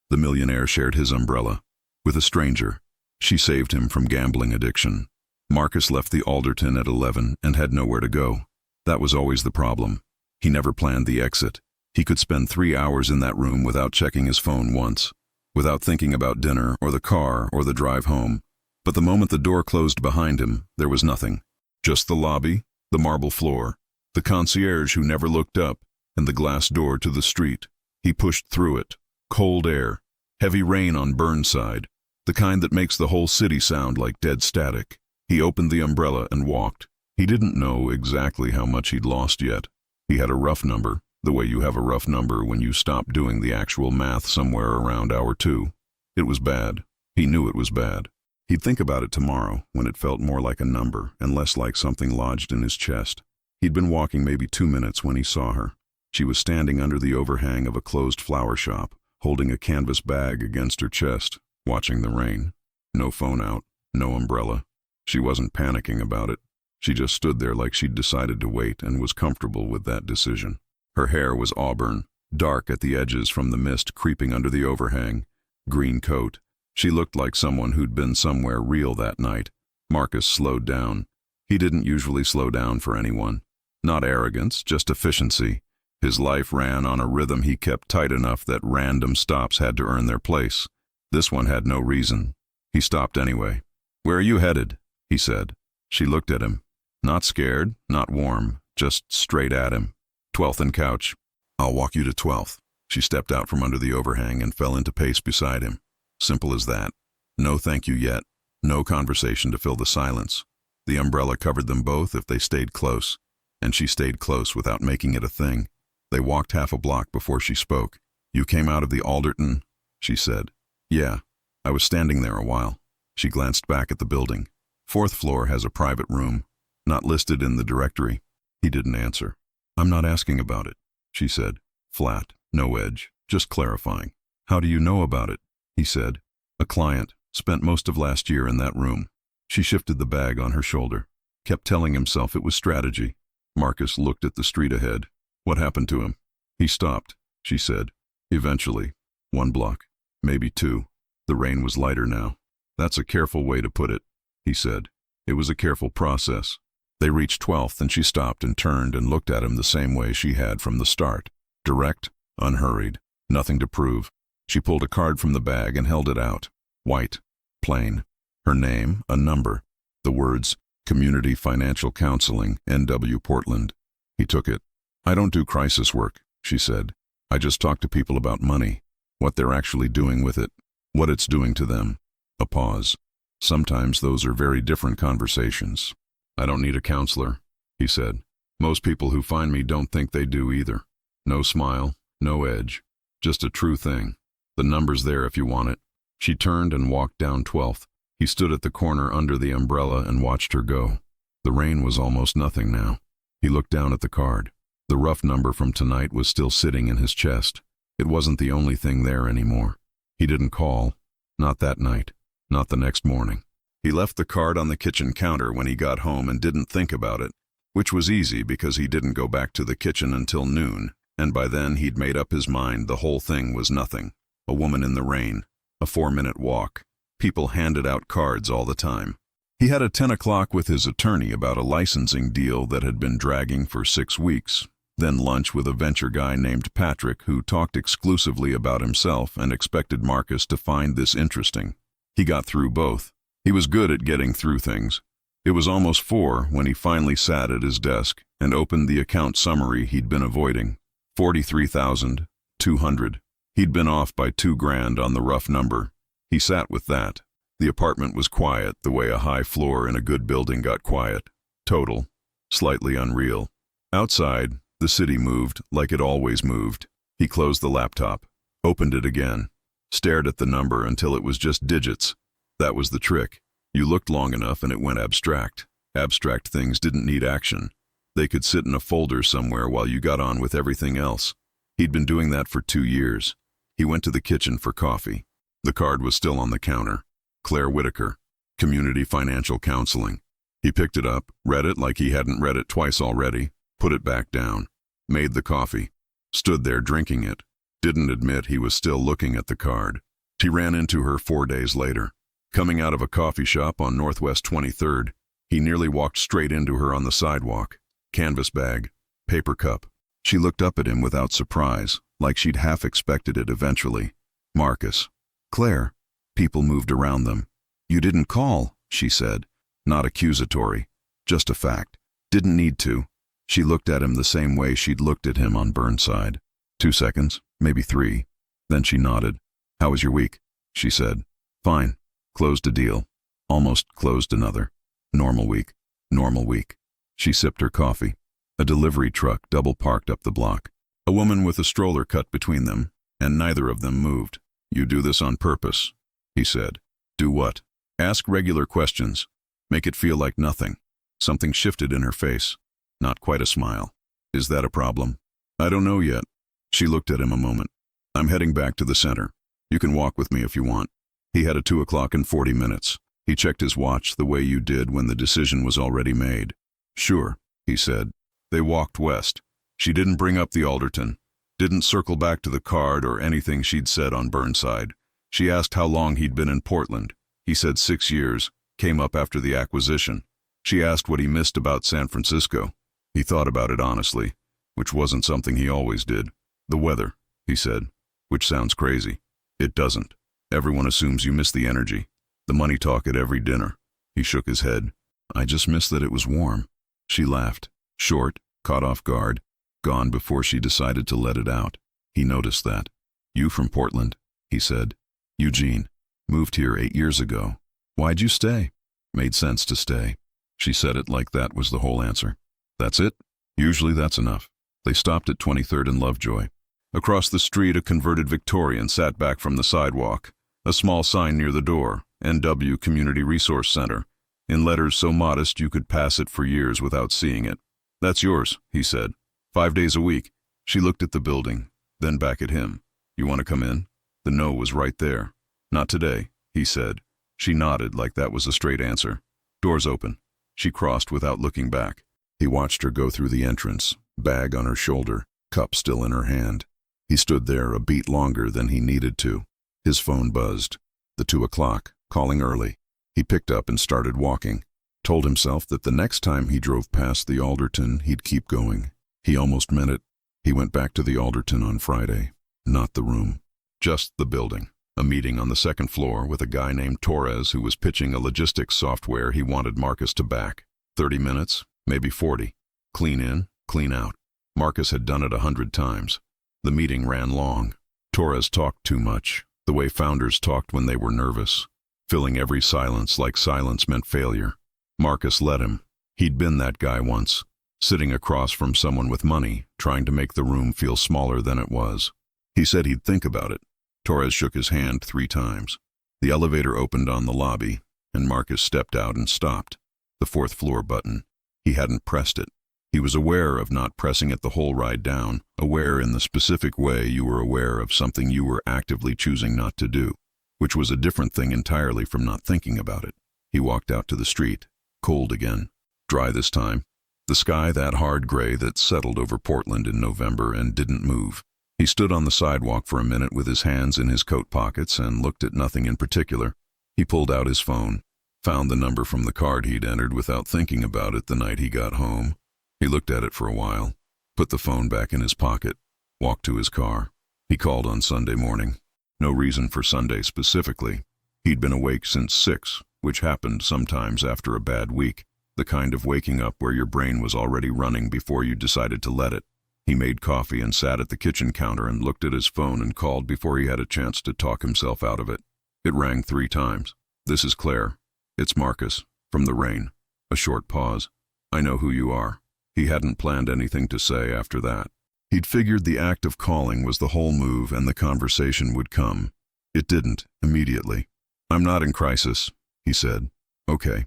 The millionaire shared his umbrella with a stranger. She saved him from gambling addiction. Marcus left the Alderton at 11 and had nowhere to go. That was always the problem. He never planned the exit. He could spend 3 hours in that room without checking his phone once, without thinking about dinner or the car or the drive home. But the moment the door closed behind him, there was nothing. Just the lobby, the marble floor, the concierge who never looked up, and the glass door to the street. He pushed through it. Cold air, heavy rain on Burnside, the kind that makes the whole city sound like dead static. He opened the umbrella and walked. He didn't know exactly how much he'd lost yet. He had a rough number, the way you have a rough number when you stop doing the actual math somewhere around hour 2. It was bad. He knew it was bad. He'd think about it tomorrow, when it felt more like a number and less like something lodged in his chest. He'd been walking maybe 2 minutes when he saw her. She was standing under the overhang of a closed flower shop, holding a canvas bag against her chest, watching the rain. No phone out, no umbrella. She wasn't panicking about it. She just stood there like she'd decided to wait and was comfortable with that decision. Her hair was auburn, dark at the edges from the mist creeping under the overhang. Green coat. She looked like someone who'd been somewhere real that night. Marcus slowed down. He didn't usually slow down for anyone. Not arrogance, just efficiency. His life ran on a rhythm he kept tight enough that random stops had to earn their place. This one had no reason. He stopped anyway. "Where are you headed?" he said. She looked at him. Not scared, not warm, just straight at him. 12th and Couch. "I'll walk you to 12th. She stepped out from under the overhang and fell into pace beside him. Simple as that. No thank you yet. No conversation to fill the silence. The umbrella covered them both if they stayed close, and she stayed close without making it a thing. They walked half a block before she spoke. "You came out of the Alderton?" she said. "Yeah. I was standing there a while." She glanced back at the building. 4th floor has a private room, not listed in the directory. He didn't answer. "I'm not asking about it," she said. Flat, no edge, just clarifying. "How do you know about it?" he said. "A client. Spent most of last year in that room." She shifted the bag on her shoulder. Kept telling himself it was strategy. Marcus looked at the street ahead. "What happened to him?" "He stopped," she said. "Eventually. 1 block. Maybe 2. The rain was lighter now." "That's a careful way to put it," he said. "It was a careful process." They reached 12th and she stopped and turned and looked at him the same way she had from the start. Direct, unhurried, nothing to prove. She pulled a card from the bag and held it out. White, plain. Her name, a number. The words, Community Financial Counseling, NW Portland. He took it. "I don't do crisis work," she said. "I just talk to people about money, what they're actually doing with it, what it's doing to them." A pause. "Sometimes those are very different conversations." "I don't need a counselor," he said. "Most people who find me don't think they do either. No smile, no edge, just a true thing. The number's there if you want it." She turned and walked down 12th. He stood at the corner under the umbrella and watched her go. The rain was almost nothing now. He looked down at the card. The rough number from tonight was still sitting in his chest. It wasn't the only thing there anymore. He didn't call. Not that night. Not the next morning. He left the card on the kitchen counter when he got home and didn't think about it, which was easy because he didn't go back to the kitchen until noon, and by then he'd made up his mind the whole thing was nothing. A woman in the rain. A 4-minute walk. People handed out cards all the time. He had a 10 o'clock with his attorney about a licensing deal that had been dragging for 6 weeks. Then lunch with a venture guy named Patrick who talked exclusively about himself and expected Marcus to find this interesting. He got through both. He was good at getting through things. It was almost 4 when he finally sat at his desk and opened the account summary he'd been avoiding. 43,200. He'd been off by $2,000 on the rough number. He sat with that. The apartment was quiet the way a high floor in a good building got quiet. Total. Slightly unreal. Outside, the city moved like it always moved. He closed the laptop, opened it again, stared at the number until it was just digits. That was the trick. You looked long enough and it went abstract. Abstract things didn't need action. They could sit in a folder somewhere while you got on with everything else. He'd been doing that for 2 years. He went to the kitchen for coffee. The card was still on the counter. Claire Whitaker, Community Financial Counseling. He picked it up, read it like he hadn't read it twice already, put it back down, made the coffee, stood there drinking it, Didn't admit he was still looking at the card. He ran into her 4 days later. Coming out of a coffee shop on Northwest 23rd, he nearly walked straight into her on the sidewalk. Canvas bag, paper cup. She looked up at him without surprise, like she'd half expected it eventually. Marcus. Claire. People moved around them. You didn't call, she said. Not accusatory. Just a fact. Didn't need to. She looked at him the same way she'd looked at him on Burnside. 2 seconds, maybe 3. Then she nodded. How was your week? She said. Fine. Closed a deal. Almost closed another. Normal week. Normal week. She sipped her coffee. A delivery truck double-parked up the block. A woman with a stroller cut between them, and neither of them moved. You do this on purpose, he said. Do what? Ask regular questions. Make it feel like nothing. Something shifted in her face. Not quite a smile. Is that a problem? I don't know yet. She looked at him a moment. I'm heading back to the center. You can walk with me if you want. He had a 2:40. He checked his watch the way you did when the decision was already made. Sure, he said. They walked west. She didn't bring up the Alderton. Didn't circle back to the card or anything she'd said on Burnside. She asked how long he'd been in Portland. He said 6 years, came up after the acquisition. She asked what he missed about San Francisco. He thought about it honestly, which wasn't something he always did. The weather, he said, which sounds crazy. It doesn't. Everyone assumes you miss the energy. The money talk at every dinner. He shook his head. I just miss that it was warm. She laughed, short, caught off guard, gone before she decided to let it out. He noticed that. You from Portland, he said. Eugene. Moved here 8 years ago. Why'd you stay? Made sense to stay. She said it like that was the whole answer. That's it? Usually that's enough. They stopped at 23rd and Lovejoy. Across the street, a converted Victorian sat back from the sidewalk. A small sign near the door, NW Community Resource Center, in letters so modest you could pass it for years without seeing it. That's yours, he said. 5 days a week. She looked at the building, then back at him. You want to come in? The no was right there. Not today, he said. She nodded like that was a straight answer. Doors open. She crossed without looking back. He watched her go through the entrance, bag on her shoulder, cup still in her hand. He stood there a beat longer than he needed to. His phone buzzed. The 2 o'clock, calling early. He picked up and started walking. Told himself that the next time he drove past the Alderton, he'd keep going. He almost meant it. He went back to the Alderton on Friday. Not the room. Just the building. A meeting on the 2nd floor with a guy named Torres who was pitching a logistics software he wanted Marcus to back. 30 minutes, maybe 40. Clean in, clean out. Marcus had done it 100 times. The meeting ran long. Torres talked too much, the way founders talked when they were nervous, filling every silence like silence meant failure. Marcus let him. He'd been that guy once, sitting across from someone with money, trying to make the room feel smaller than it was. He said he'd think about it. Torres shook his hand 3 times. The elevator opened on the lobby, and Marcus stepped out and stopped. The 4th floor button. He hadn't pressed it. He was aware of not pressing it the whole ride down, aware in the specific way you were aware of something you were actively choosing not to do, which was a different thing entirely from not thinking about it. He walked out to the street, cold again, dry this time. The sky that hard gray that settled over Portland in November and didn't move. He stood on the sidewalk for a minute with his hands in his coat pockets and looked at nothing in particular. He pulled out his phone, found the number from the card he'd entered without thinking about it the night he got home. He looked at it for a while, put the phone back in his pocket, walked to his car. He called on Sunday morning. No reason for Sunday specifically. He'd been awake since 6, which happened sometimes after a bad week, the kind of waking up where your brain was already running before you decided to let it. He made coffee and sat at the kitchen counter and looked at his phone and called before he had a chance to talk himself out of it. It rang 3 times. This is Claire. It's Marcus, from the rain. A short pause. I know who you are. He hadn't planned anything to say after that. He'd figured the act of calling was the whole move and the conversation would come. It didn't, immediately. I'm not in crisis, he said. Okay.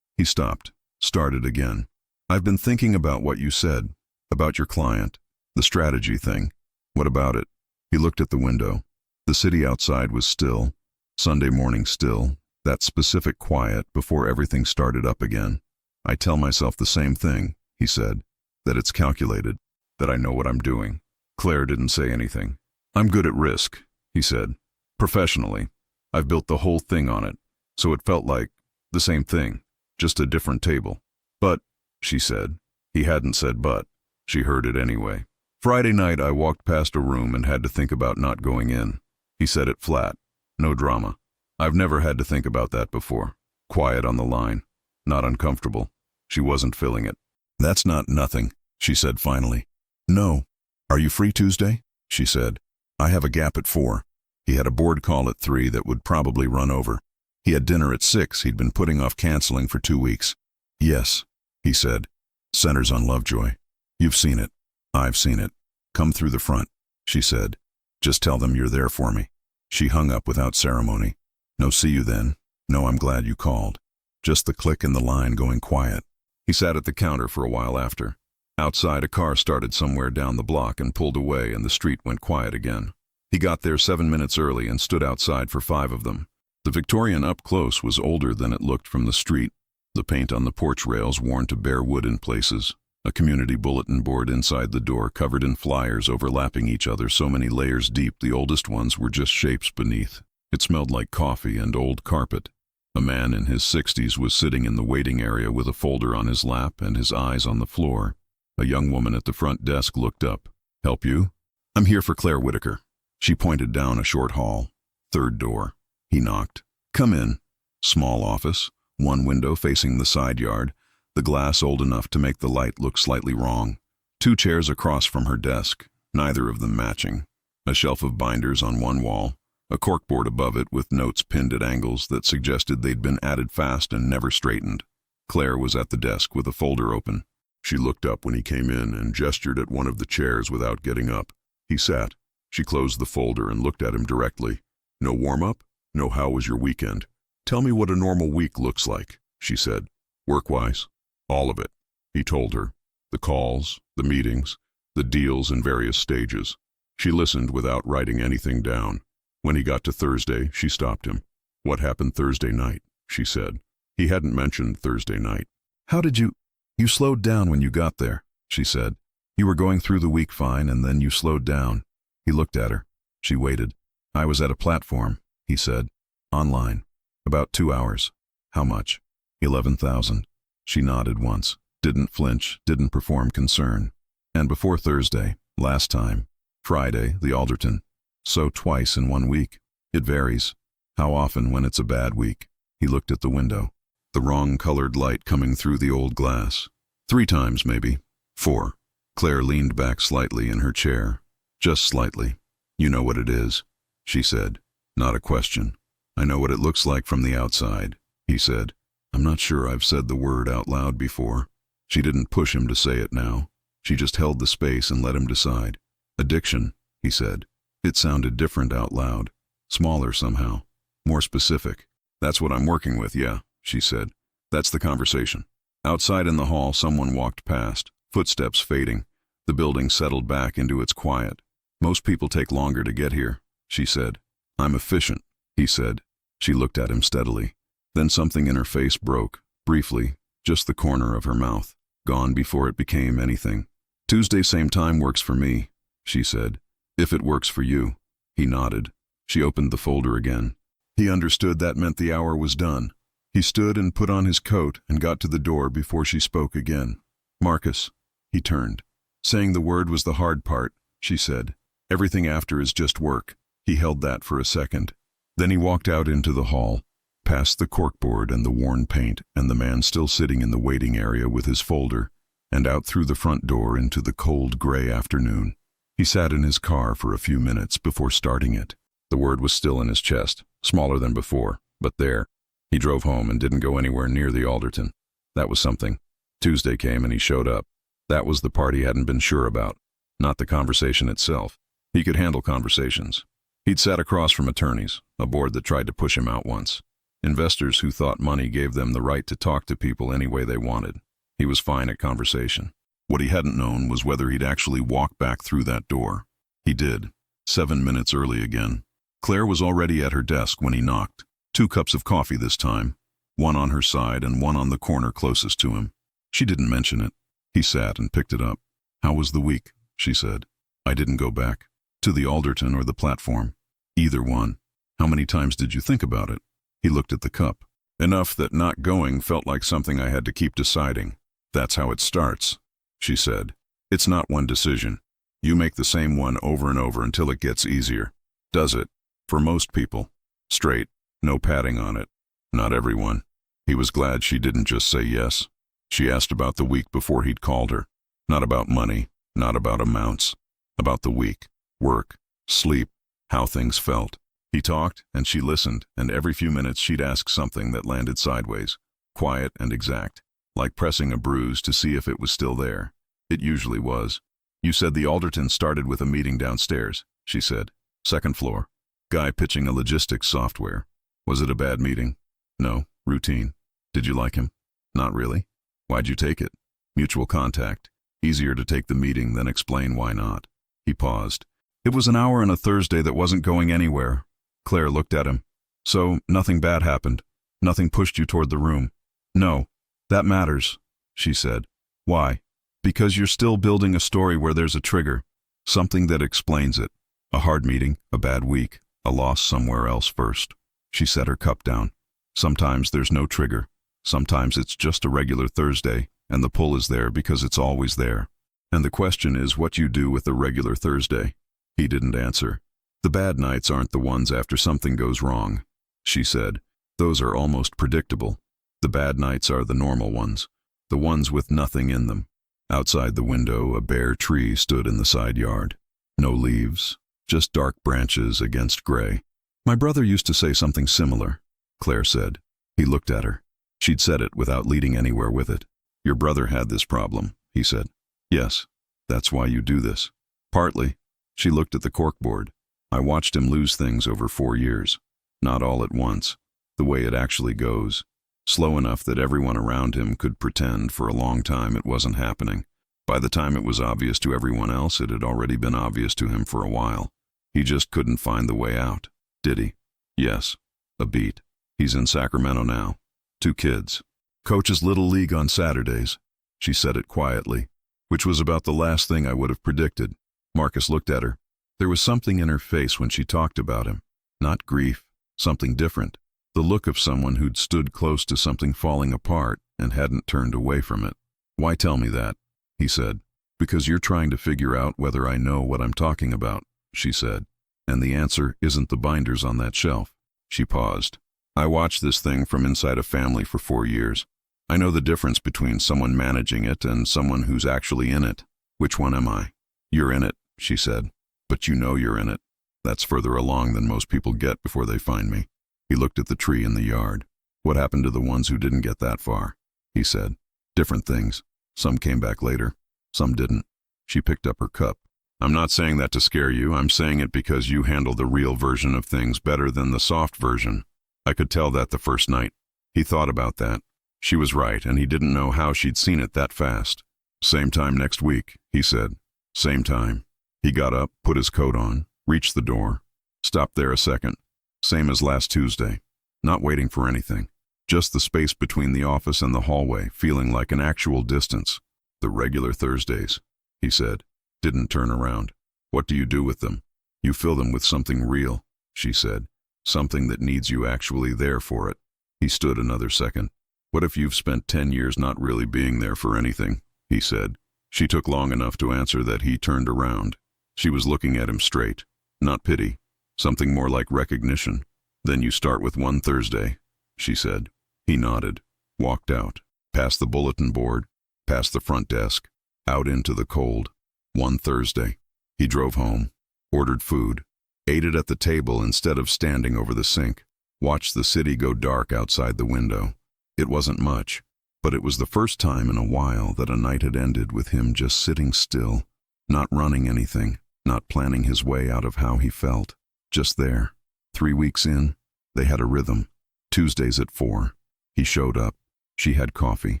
He stopped, started again. I've been thinking about what you said, about your client, the strategy thing. What about it? He looked at the window. The city outside was still, Sunday morning still, that specific quiet before everything started up again. I tell myself the same thing, he said, that it's calculated, that I know what I'm doing. Claire didn't say anything. I'm good at risk, he said. Professionally. I've built the whole thing on it, so it felt like the same thing, just a different table. But, she said. He hadn't said but. She heard it anyway. Friday night I walked past a room and had to think about not going in. He said it flat. No drama. I've never had to think about that before. Quiet on the line. Not uncomfortable. She wasn't feeling it. That's not nothing, she said finally. No. Are you free Tuesday? She said. I have a gap at 4. He had a board call at 3 that would probably run over. He had dinner at 6 he'd been putting off canceling for 2 weeks. Yes, he said. Centers on Lovejoy. You've seen it. I've seen it. Come through the front, she said. Just tell them you're there for me. She hung up without ceremony. No see you then. No I'm glad you called. Just the click in the line going quiet. He sat at the counter for a while after. Outside a car started somewhere down the block and pulled away and the street went quiet again. He got there 7 minutes early and stood outside for 5 of them. The Victorian up close was older than it looked from the street. The paint on the porch rails worn to bare wood in places. A community bulletin board inside the door covered in flyers overlapping each other so many layers deep the oldest ones were just shapes beneath. It smelled like coffee and old carpet. A man in his 60s was sitting in the waiting area with a folder on his lap and his eyes on the floor. A young woman at the front desk looked up. Help you? I'm here for Claire Whitaker. She pointed down a short hall. 3rd door. He knocked. Come in. Small office. 1 window facing the side yard. The glass old enough to make the light look slightly wrong. 2 chairs across from her desk, neither of them matching. A shelf of binders on one wall. A corkboard above it with notes pinned at angles that suggested they'd been added fast and never straightened. Claire was at the desk with a folder open. She looked up when he came in and gestured at one of the chairs without getting up. He sat. She closed the folder and looked at him directly. No warm-up? No how was your weekend? Tell me what a normal week looks like, she said. Work-wise? All of it, he told her. The calls, the meetings, the deals in various stages. She listened without writing anything down. When he got to Thursday, she stopped him. What happened Thursday night, she said. He hadn't mentioned Thursday night. How did you... You slowed down when you got there, she said. You were going through the week fine and then you slowed down. He looked at her. She waited. I was at a platform, he said. Online. About 2 hours. How much? 11,000. She nodded once. Didn't flinch, didn't perform concern. And before Thursday, last time. Friday, the Alderton. So twice in 1 week. It varies. How often when it's a bad week? He looked at the window. The wrong colored light coming through the old glass. 3 times, maybe. 4. Claire leaned back slightly in her chair. Just slightly. You know what it is, she said. Not a question. I know what it looks like from the outside, he said. I'm not sure I've said the word out loud before. She didn't push him to say it now. She just held the space and let him decide. Addiction, he said. It sounded different out loud. Smaller somehow. More specific. That's what I'm working with, yeah, she said. That's the conversation. Outside in the hall, someone walked past, footsteps fading. The building settled back into its quiet. Most people take longer to get here, she said. I'm efficient, he said. She looked at him steadily. Then something in her face broke, briefly, just the corner of her mouth, gone before it became anything. Tuesday same time works for me, she said. If it works for you. He nodded. She opened the folder again. He understood that meant the hour was done. He stood and put on his coat and got to the door before she spoke again. Marcus. He turned. Saying the word was the hard part, she said. Everything after is just work. He held that for a second. Then he walked out into the hall, past the corkboard and the worn paint and the man still sitting in the waiting area with his folder, and out through the front door into the cold gray afternoon. He sat in his car for a few minutes before starting it. The word was still in his chest, smaller than before, but there. He drove home and didn't go anywhere near the Alderton. That was something. Tuesday came and he showed up. That was the part he hadn't been sure about, not the conversation itself. He could handle conversations. He'd sat across from attorneys, a board that tried to push him out once. Investors who thought money gave them the right to talk to people any way they wanted. He was fine at conversation. What he hadn't known was whether he'd actually walk back through that door. He did. 7 minutes early again. Claire was already at her desk when he knocked. 2 cups of coffee this time, one on her side and one on the corner closest to him. She didn't mention it. He sat and picked it up. How was the week? She said. I didn't go back. To the Alderton or the platform. Either one. How many times did you think about it? He looked at the cup. Enough that not going felt like something I had to keep deciding. That's how it starts, she said. It's not one decision. You make the same one over and over until it gets easier. Does it? For most people. Straight. No padding on it. Not everyone. He was glad she didn't just say yes. She asked about the week before he'd called her. Not about money. Not about amounts. About the week. Work. Sleep. How things felt. He talked, and she listened, and every few minutes she'd ask something that landed sideways. Quiet and exact. Like pressing a bruise to see if it was still there. It usually was. You said the Alderton started with a meeting downstairs, she said. Second floor. Guy pitching a logistics software. Was it a bad meeting? No. Routine. Did you like him? Not really. Why'd you take it? Mutual contact. Easier to take the meeting than explain why not. He paused. It was an hour on a Thursday that wasn't going anywhere. Claire looked at him. So, nothing bad happened. Nothing pushed you toward the room. No. That matters, she said. Why? Because you're still building a story where there's a trigger. Something that explains it. A hard meeting, a bad week, a loss somewhere else first. She set her cup down. Sometimes there's no trigger. Sometimes it's just a regular Thursday, and the pull is there because it's always there. And the question is what you do with a regular Thursday. He didn't answer. The bad nights aren't the ones after something goes wrong, she said. Those are almost predictable. The bad nights are the normal ones, the ones with nothing in them. Outside the window, a bare tree stood in the side yard. No leaves, just dark branches against gray. My brother used to say something similar, Claire said. He looked at her. She'd said it without leading anywhere with it. Your brother had this problem, he said. Yes, that's why you do this. Partly. She looked at the corkboard. I watched him lose things over 4 years. Not all at once. The way it actually goes. Slow enough that everyone around him could pretend for a long time it wasn't happening. By the time it was obvious to everyone else, it had already been obvious to him for a while. He just couldn't find the way out. Did he? Yes. A beat. He's in Sacramento now. 2 kids. Coaches Little League on Saturdays. She said it quietly, which was about the last thing I would have predicted. Marcus looked at her. There was something in her face when she talked about him. Not grief, something different. The look of someone who'd stood close to something falling apart and hadn't turned away from it. Why tell me that? He said. Because you're trying to figure out whether I know what I'm talking about, she said. And the answer isn't the binders on that shelf. She paused. I watched this thing from inside a family for 4 years. I know the difference between someone managing it and someone who's actually in it. Which one am I? You're in it, she said. But you know you're in it. That's further along than most people get before they find me. He looked at the tree in the yard. What happened to the ones who didn't get that far? He said. Different things. Some came back later. Some didn't. She picked up her cup. I'm not saying that to scare you. I'm saying it because you handle the real version of things better than the soft version. I could tell that the first night. He thought about that. She was right, and he didn't know how she'd seen it that fast. Same time next week, he said. Same time. He got up, put his coat on, reached the door, stopped there a second. Same as last Tuesday. Not waiting for anything. Just the space between the office and the hallway, feeling like an actual distance. The regular Thursdays, he said. Didn't turn around. What do you do with them? You fill them with something real, she said. Something that needs you actually there for it. He stood another second. What if you've spent 10 years not really being there for anything? He said. She took long enough to answer that he turned around. She was looking at him straight. Not pity. Something more like recognition. Then you start with one Thursday, she said. He nodded. Walked out. Past the bulletin board. Past the front desk. Out into the cold. One Thursday. He drove home. Ordered food. Ate it at the table instead of standing over the sink. Watched the city go dark outside the window. It wasn't much, but it was the first time in a while that a night had ended with him just sitting still, not running anything, not planning his way out of how he felt. Just there. 3 weeks in, they had a rhythm. Tuesdays at 4. He showed up. She had coffee.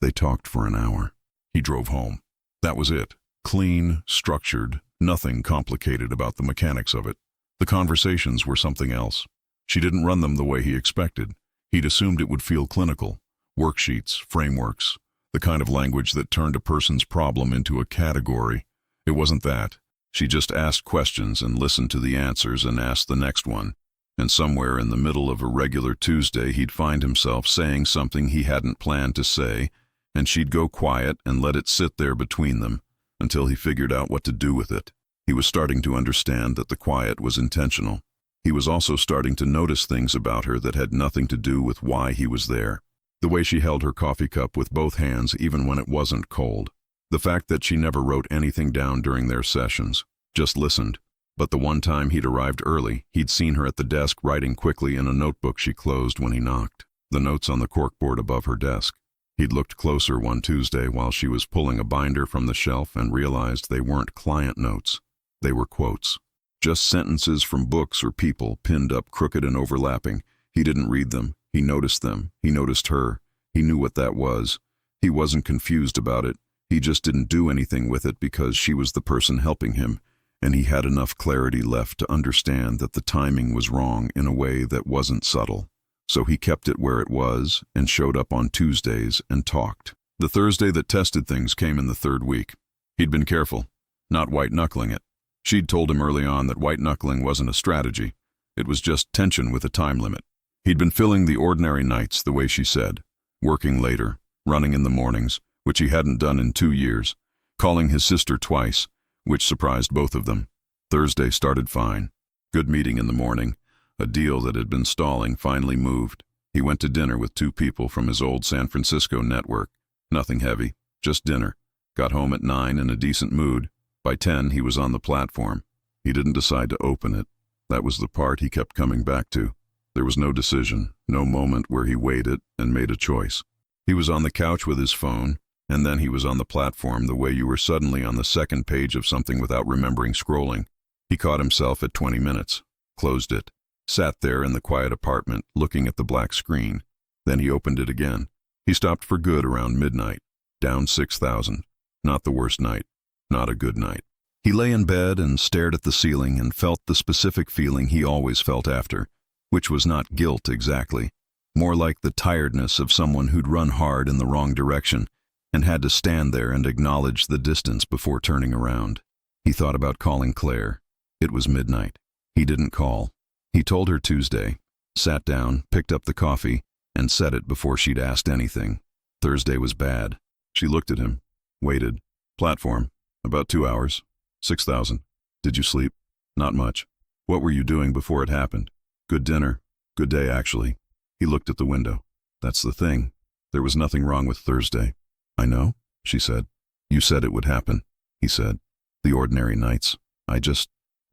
They talked for an hour. He drove home. That was it. Clean, structured, nothing complicated about the mechanics of it. The conversations were something else. She didn't run them the way he expected. He'd assumed it would feel clinical. Worksheets, frameworks, the kind of language that turned a person's problem into a category. It wasn't that. She just asked questions and listened to the answers and asked the next one. And somewhere in the middle of a regular Tuesday, he'd find himself saying something he hadn't planned to say, and she'd go quiet and let it sit there between them until he figured out what to do with it. He was starting to understand that the quiet was intentional. He was also starting to notice things about her that had nothing to do with why he was there. The way she held her coffee cup with both hands even when it wasn't cold. The fact that she never wrote anything down during their sessions, just listened. But the one time he'd arrived early, he'd seen her at the desk writing quickly in a notebook she closed when he knocked, the notes on the corkboard above her desk. He'd looked closer one Tuesday while she was pulling a binder from the shelf and realized they weren't client notes. They were quotes. Just sentences from books or people pinned up crooked and overlapping. He didn't read them. He noticed them. He noticed her. He knew what that was. He wasn't confused about it. He just didn't do anything with it because she was the person helping him, and he had enough clarity left to understand that the timing was wrong in a way that wasn't subtle. So he kept it where it was and showed up on Tuesdays and talked. The Thursday that tested things came in the third week. He'd been careful, not white-knuckling it. She'd told him early on that white-knuckling wasn't a strategy. It was just tension with a time limit. He'd been filling the ordinary nights the way she said, working later, running in the mornings, which he hadn't done in 2 years, calling his sister twice, which surprised both of them. Thursday started fine. Good meeting in the morning. A deal that had been stalling finally moved. He went to dinner with 2 people from his old San Francisco network. Nothing heavy, just dinner. Got home at 9 in a decent mood. By 10, he was on the platform. He didn't decide to open it. That was the part he kept coming back to. There was no decision, no moment where he weighed it and made a choice. He was on the couch with his phone, and then he was on the platform the way you were suddenly on the second page of something without remembering scrolling. He caught himself at 20 minutes, closed it, sat there in the quiet apartment looking at the black screen. Then he opened it again. He stopped for good around midnight, down 6,000. Not the worst night, not a good night. He lay in bed and stared at the ceiling and felt the specific feeling he always felt after, which was not guilt exactly, more like the tiredness of someone who'd run hard in the wrong direction and had to stand there and acknowledge the distance before turning around. He thought about calling Claire. It was midnight. He didn't call. He told her Tuesday, sat down, picked up the coffee, and said it before she'd asked anything. Thursday was bad. She looked at him, waited. Platform, about 2 hours, 6,000. Did you sleep? Not much. What were you doing before it happened? Good dinner. Good day, actually. He looked at the window. That's the thing. There was nothing wrong with Thursday. I know, she said. You said it would happen, he said. The ordinary nights. I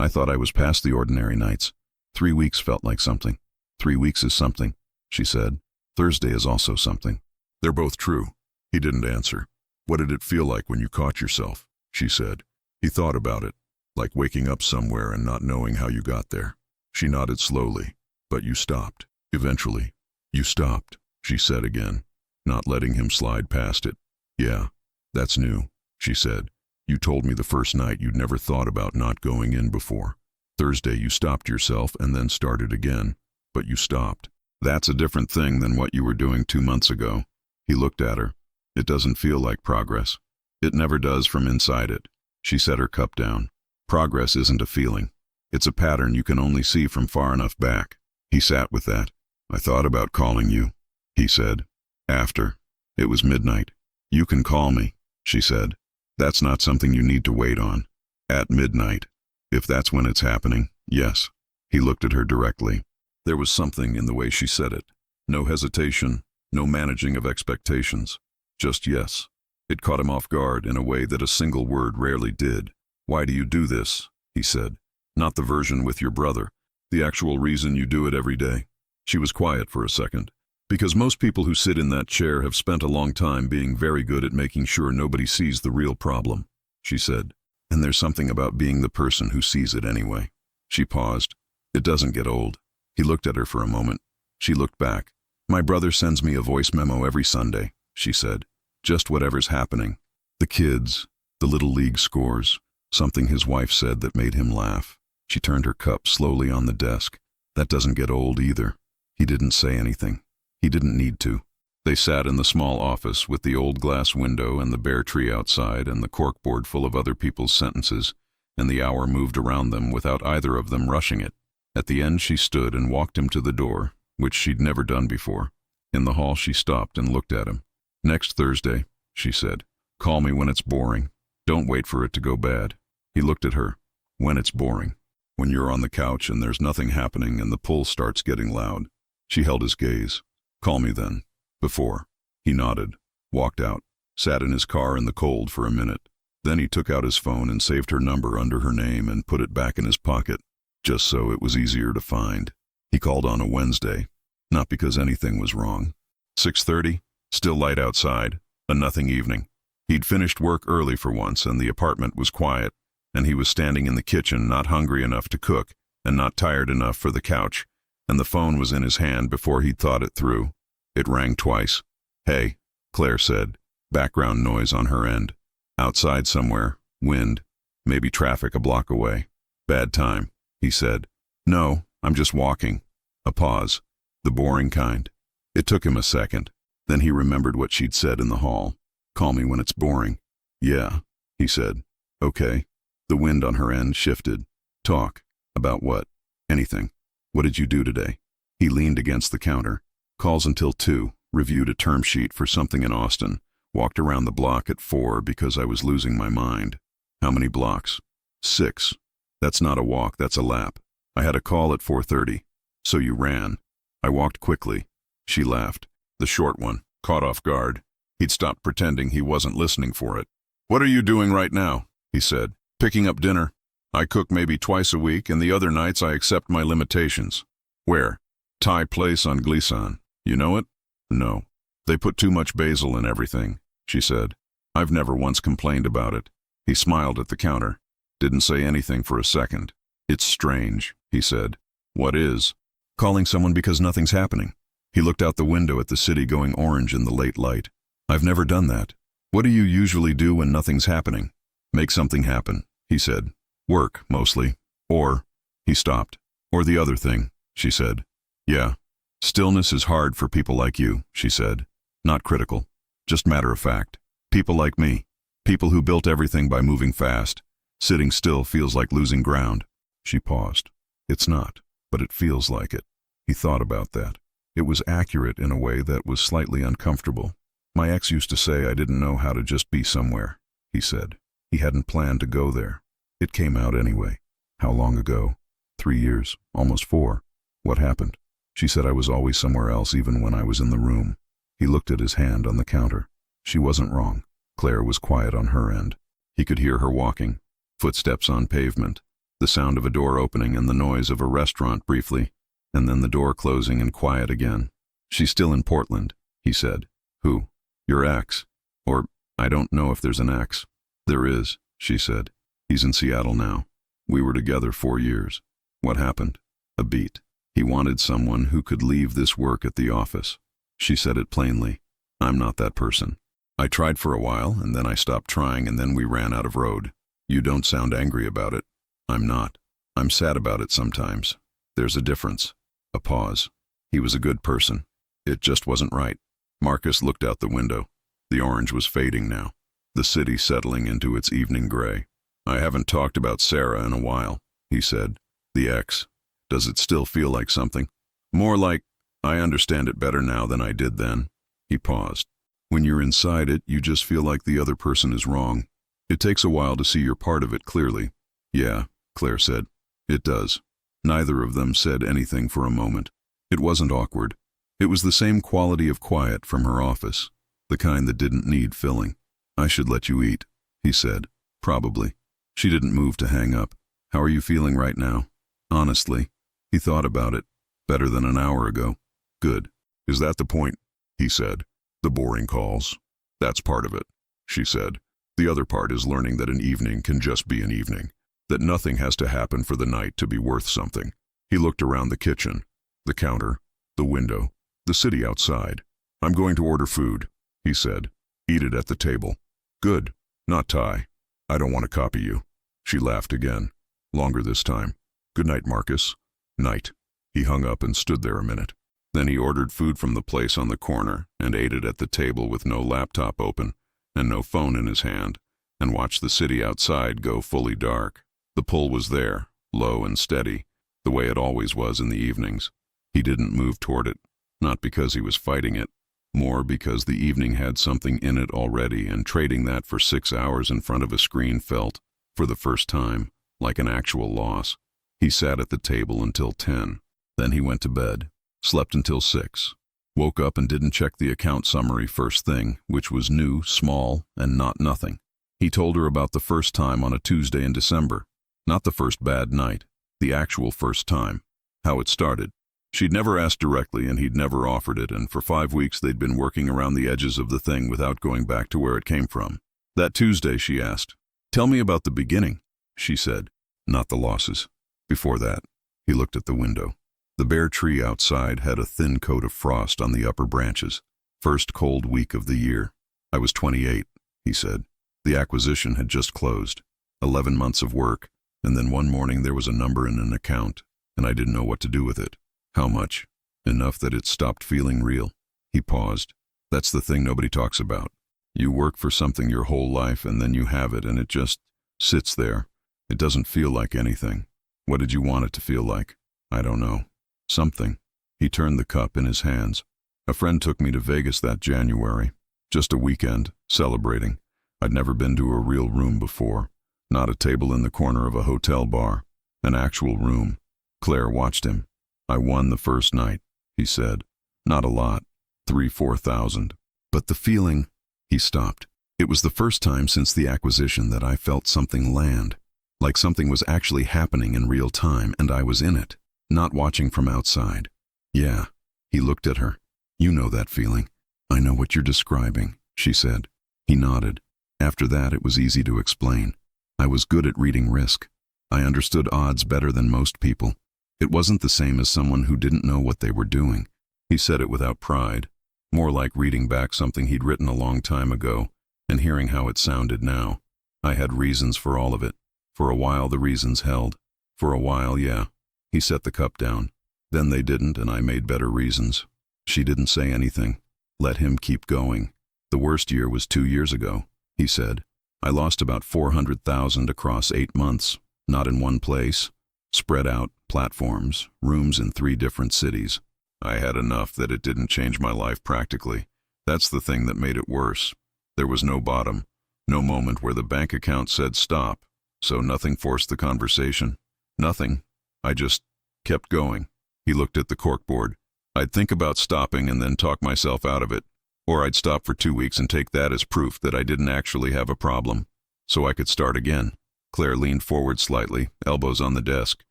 thought I was past the ordinary nights. 3 weeks felt like something. 3 weeks is something, she said. Thursday is also something. They're both true. He didn't answer. What did it feel like when you caught yourself? She said. He thought about it, like waking up somewhere and not knowing how you got there. She nodded slowly. But you stopped. Eventually. You stopped, she said again, not letting him slide past it. Yeah, that's new, she said. You told me the first night you'd never thought about not going in before. Thursday you stopped yourself and then started again. But you stopped. That's a different thing than what you were doing 2 months ago. He looked at her. It doesn't feel like progress. It never does from inside it. She set her cup down. Progress isn't a feeling. It's a pattern you can only see from far enough back. He sat with that. I thought about calling you, he said. After. It was midnight. You can call me, she said. That's not something you need to wait on. At midnight. If that's when it's happening, yes. He looked at her directly. There was something in the way she said it. No hesitation, no managing of expectations. Just yes. It caught him off guard in a way that a single word rarely did. Why do you do this? He said. Not the version with your brother. The actual reason you do it every day. She was quiet for a second. Because most people who sit in that chair have spent a long time being very good at making sure nobody sees the real problem, she said. And there's something about being the person who sees it anyway. She paused. It doesn't get old. He looked at her for a moment. She looked back. My brother sends me a voice memo every Sunday, she said. Just whatever's happening. The kids, the little league scores, something his wife said that made him laugh. She turned her cup slowly on the desk. That doesn't get old either. He didn't say anything. He didn't need to. They sat in the small office with the old glass window and the bare tree outside and the corkboard full of other people's sentences, and the hour moved around them without either of them rushing it. At the end she stood and walked him to the door, which she'd never done before. In the hall she stopped and looked at him. "Next Thursday," she said. "Call me when it's boring. Don't wait for it to go bad." He looked at her. "When it's boring." "When you're on the couch and there's nothing happening and the pull starts getting loud." She held his gaze. "Call me then." "Before." He nodded, walked out, sat in his car in the cold for a minute. Then he took out his phone and saved her number under her name and put it back in his pocket, just so it was easier to find. He called on a Wednesday, not because anything was wrong. 6:30, still light outside, a nothing evening. He'd finished work early for once and the apartment was quiet, and he was standing in the kitchen, not hungry enough to cook and not tired enough for the couch, and the phone was in his hand before he'd thought it through. It rang twice. "Hey," Claire said, background noise on her end. "Outside somewhere, wind, maybe traffic a block away." "Bad time," he said. "No, I'm just walking." A pause, the boring kind. It took him a second. Then he remembered what she'd said in the hall. "Call me when it's boring." "Yeah," he said. "Okay." The wind on her end shifted. "Talk. About what?" "Anything. What did you do today?" He leaned against the counter. "Calls until 2, reviewed a term sheet for something in Austin, walked around the block at 4 because I was losing my mind." "How many blocks?" 6. "That's not a walk, that's a lap. I had a call at 4:30. "So you ran." "I walked quickly." She laughed. The short one, caught off guard. He'd stopped pretending he wasn't listening for it. "What are you doing right now?" he said. "Picking up dinner. I cook maybe twice a week, and the other nights I accept my limitations." "Where?" "Thai place on Glisson. You know it?" "No. They put too much basil in everything," she said. "I've never once complained about it." He smiled at the counter. Didn't say anything for a second. "It's strange," he said. "What is?" "Calling someone because nothing's happening." He looked out the window at the city going orange in the late light. "I've never done that." "What do you usually do when nothing's happening?" "Make something happen," he said. "Work, mostly. Or," he stopped. "Or the other thing," she said. "Yeah. Stillness is hard for people like you," she said. "Not critical. Just matter of fact. People like me. People who built everything by moving fast. Sitting still feels like losing ground." She paused. "It's not, but it feels like it." He thought about that. It was accurate in a way that was slightly uncomfortable. "My ex used to say I didn't know how to just be somewhere," he said. He hadn't planned to go there. It came out anyway. "How long ago?" 3 years, almost 4. "What happened?" She said I was always somewhere else even when I was in the room. He looked at his hand on the counter. She wasn't wrong. Claire was quiet on her end. He could hear her walking, footsteps on pavement, the sound of a door opening and the noise of a restaurant briefly, and then the door closing and quiet again. "She's still in Portland," he said. "Who?" "Your ex. Or, I don't know if there's an ex." "There is," she said. "He's in Seattle now. We were together 4 years." "What happened?" A beat. He wanted someone who could leave this work at the office. She said it plainly. "I'm not that person. I tried for a while, and then I stopped trying, and then we ran out of road." "You don't sound angry about it." "I'm not. I'm sad about it sometimes. There's a difference." A pause. He was a good person. It just wasn't right. Marcus looked out the window. The orange was fading now, the city settling into its evening gray. "I haven't talked about Sarah in a while," he said. "The ex. Does it still feel like something?" "More like, I understand it better now than I did then." He paused. "When you're inside it, you just feel like the other person is wrong. It takes a while to see your part of it clearly." "Yeah," Claire said. "It does." Neither of them said anything for a moment. It wasn't awkward. It was the same quality of quiet from her office, the kind that didn't need filling. "I should let you eat," he said. "Probably." She didn't move to hang up. "How are you feeling right now?" "Honestly." He thought about it. "Better than an hour ago." "Good." "Is that the point?" he said. "The boring calls." "That's part of it," she said. "The other part is learning that an evening can just be an evening, that nothing has to happen for the night to be worth something." He looked around the kitchen, the counter, the window, the city outside. "I'm going to order food," he said. "Eat it at the table." "Good. Not Thai. I don't want to copy you." She laughed again, longer this time. "Good night, Marcus." "Night." He hung up and stood there a minute. Then he ordered food from the place on the corner and ate it at the table with no laptop open and no phone in his hand, and watched the city outside go fully dark. The pull was there, low and steady, the way it always was in the evenings. He didn't move toward it, not because he was fighting it, more because the evening had something in it already, and trading that for 6 hours in front of a screen felt, for the first time, like an actual loss. He sat at the table until 10. Then he went to bed, slept until 6. Woke up and didn't check the account summary first thing, which was new, small, and not nothing. He told her about the first time on a Tuesday in December. Not the first bad night, the actual first time. How it started. She'd never asked directly and he'd never offered it, and for 5 weeks they'd been working around the edges of the thing without going back to where it came from. That Tuesday she asked, "Tell me about the beginning," she said. "Not the losses." Before that, he looked at the window. The bare tree outside had a thin coat of frost on the upper branches. First cold week of the year. I was 28, he said. The acquisition had just closed. 11 months of work, and then one morning there was a number in an account, and I didn't know what to do with it. How much? Enough that it stopped feeling real. He paused. That's the thing nobody talks about. You work for something your whole life and then you have it and it just sits there. It doesn't feel like anything. What did you want it to feel like? I don't know. Something. He turned the cup in his hands. A friend took me to Vegas that January. Just a weekend, celebrating. I'd never been to a real room before. Not a table in the corner of a hotel bar. An actual room. Claire watched him. I won the first night, he said. Not a lot. 3,000-4,000. But the feeling... He stopped. It was the first time since the acquisition that I felt something land. Like something was actually happening in real time and I was in it. Not watching from outside. Yeah. He looked at her. You know that feeling. I know what you're describing, she said. He nodded. After that it was easy to explain. I was good at reading risk. I understood odds better than most people. It wasn't the same as someone who didn't know what they were doing. He said it without pride. More like reading back something he'd written a long time ago and hearing how it sounded now. I had reasons for all of it. For a while the reasons held. For a while, yeah. He set the cup down. Then they didn't, and I made better reasons. She didn't say anything. Let him keep going. The worst year was 2 years ago, he said. I lost about 400,000 across 8 months. Not in one place. Spread out, platforms, rooms in 3 different cities. I had enough that it didn't change my life practically. That's the thing that made it worse. There was no bottom. No moment where the bank account said stop. So nothing forced the conversation. Nothing. I just kept going. He looked at the corkboard. I'd think about stopping and then talk myself out of it. Or I'd stop for 2 weeks and take that as proof that I didn't actually have a problem. So I could start again. Claire leaned forward slightly, elbows on the desk.